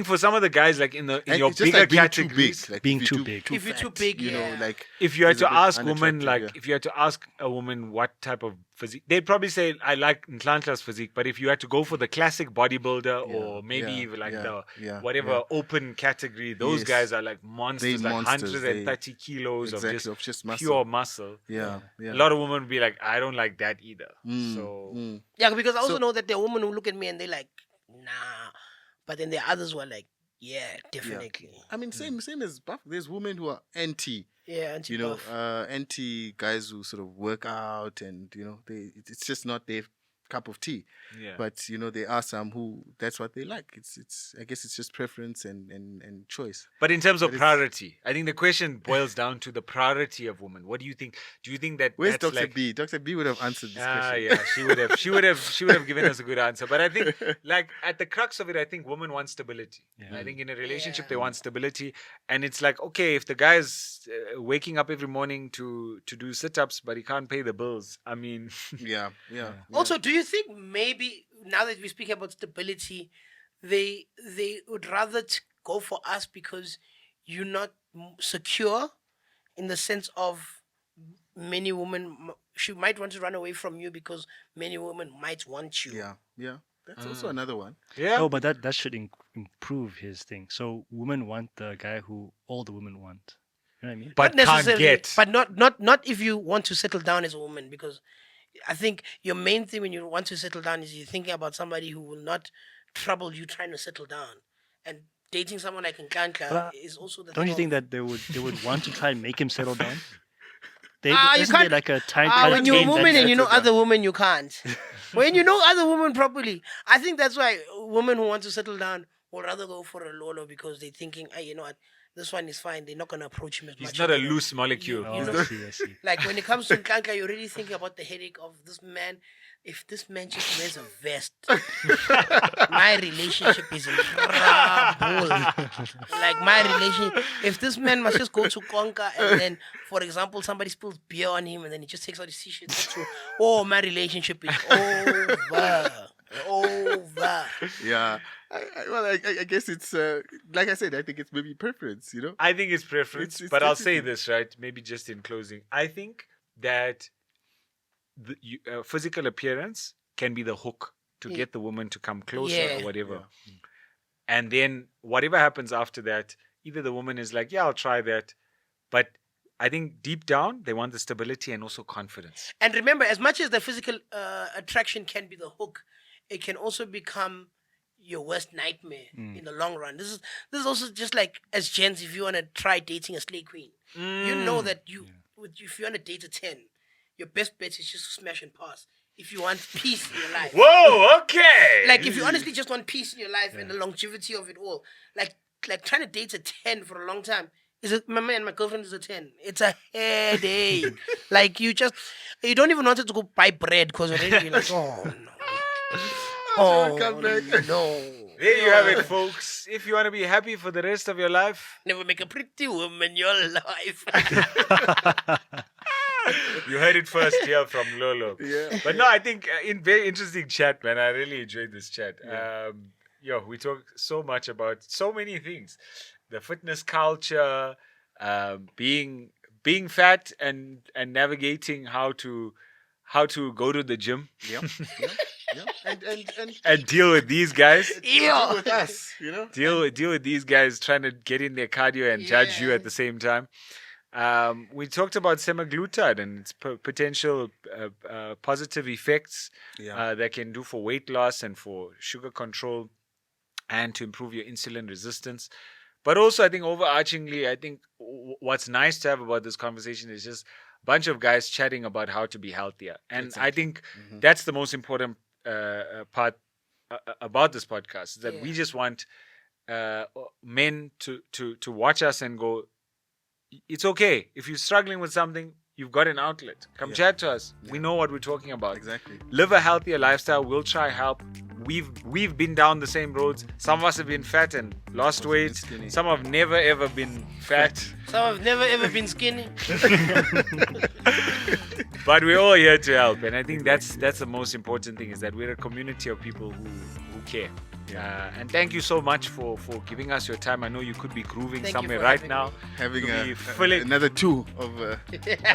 for some of the guys like in And your it's just bigger like being categories, too big. Like Being if you're too big. If you're too fat, big, yeah. like if you had it's a to bit ask women, unattractive, like yeah. if you had to ask a woman what type of physique, they'd probably say I like Nhlanhla's physique. But if you had to go for the classic bodybuilder or maybe yeah, like yeah, the yeah, whatever yeah. open category, those Yes. guys are like monsters, They like monsters, 130 kilos exactly, of just muscle. pure muscle. Yeah. A lot of women would be like, I don't like that either. Mm, So mm. Yeah, because I also So- know that there are women who look at me and they're like, nah. But then there are others who are like, yeah, definitely. I mean, same as buff. There's women who are anti. Yeah, anti buff. Anti guys who sort of work out and it's just not their cup of tea. yeah. But there are some who that's what they like. It's I guess it's just preference and choice. But in terms of But it's- priority, I think the question boils down to the priority of women. What do you think? Do you think that Where's that's Dr. like, B? Dr. B would have answered this question. yeah, she would have given us a good answer. But I think, like at the crux of it, I think women want stability. Yeah. I think in a relationship Yeah. they want stability, and it's like okay, if the guy's waking up every morning to do sit-ups, but he can't pay the bills. I mean, Yeah. Also, do you think maybe now that we speak about stability, they would rather go for us because you're not secure, in the sense of many women she might want to run away from you because many women might want you. Yeah. That's also another one. yeah. Oh, but that should improve his thing. So women want the guy who all the women want. You know what I mean? but Not can't necessarily, get. but not if you want to settle down as a woman, because I think your main thing when you want to settle down is you're thinking about somebody who will not trouble you trying to settle down, and dating someone like Nkandla But, is also the. Don't you thing think of- that they would want to try and make him settle down? You Isn't there can't- like a time? when you're a time woman that- and you know settle other women, you can't. When you know other women properly, I think that's why women who want to settle down will rather go for a Lolo, because they're thinking, hey, you know what, this one is fine. They're not gonna approach him as much. He's not a you know. loose molecule. Oh, You I know- see. Like when it comes to Nkandla, you're already thinking about the headache of this man. If this man just wears a vest, my relationship is in trouble. Like my relationship, if this man must just go to Conquer and then, for example, somebody spills beer on him and then he just takes out his t-shirt, my relationship is over. Yeah. I guess it's like I said. I think it's maybe preference. I think it's preference, It's but I'll say definitely- this, right? Maybe just in closing. I think that physical appearance can be the hook to Yeah. get the woman to come closer Yeah. or whatever. And then whatever happens after that, either the woman is like, yeah, I'll try that. But I think deep down, they want the stability and also confidence. And remember, as much as the physical attraction can be the hook, it can also become your worst nightmare in the long run. This is also just like as gents, if you want to try dating a slay queen, you know that if you want to date a 10, your best bet is just to smash and pass. If you want peace in your life, Whoa, okay. like if you honestly just want peace in your life and the longevity of it all, like trying to date a 10 for a long time. My girlfriend is a 10. It's a headache. Like you don't even want it to go buy bread because already you're like, oh no. Oh, come back. no. There you have it, folks. If you want to be happy for the rest of your life, Never make a pretty woman your life. you heard it first here from Lolo. Yeah. But no, I think very interesting chat, man. I really enjoyed this chat. We talk so much about so many things: the fitness culture, being fat, and navigating how to go to the gym Yeah. And and deal with these guys. deal with us, you know. Deal with these guys trying to get in their cardio and judge you at the same time. We talked about semaglutide and its potential positive effects that can do for weight loss and for sugar control and to improve your insulin resistance. But also, I think overarchingly, I think what's nice to have about this conversation is just a bunch of guys chatting about how to be healthier. And I think that's the most important part about this podcast, is that we just want men to watch us and go, it's okay. If you're struggling with something, you've got an outlet. Come chat to us. We know what we're talking about. Exactly. Live a healthier lifestyle. We'll try help. We've been down the same roads. Some of us have been fat and lost weight. Some have never ever been fat. Some have never ever been skinny. But we're all here to help, and I think that's the most important thing, is that we're a community of people who care. And thank you so much for giving us your time. I know you could be grooving Thank you somewhere for right having now. me. Having filling. another two of I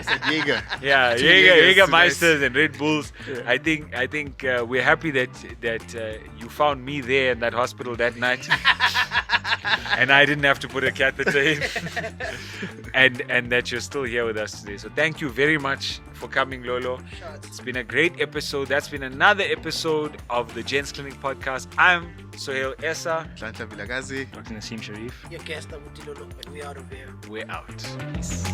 said Jaeger. Yeah, Two Jaegers Jägermeisters and Red Bulls. I think we're happy that you found me there in that hospital that night, and I didn't have to put a catheter in, and that you're still here with us today. So thank you very much for coming, Lolo. It's been a great episode. That's been another episode of the Gents Clinic podcast. I'm Sohail Essa. Tlantla Vilagazi. Dr. Naseem Sharif. Your guest, Abuti Lolo, and we out of here. We're out. Peace.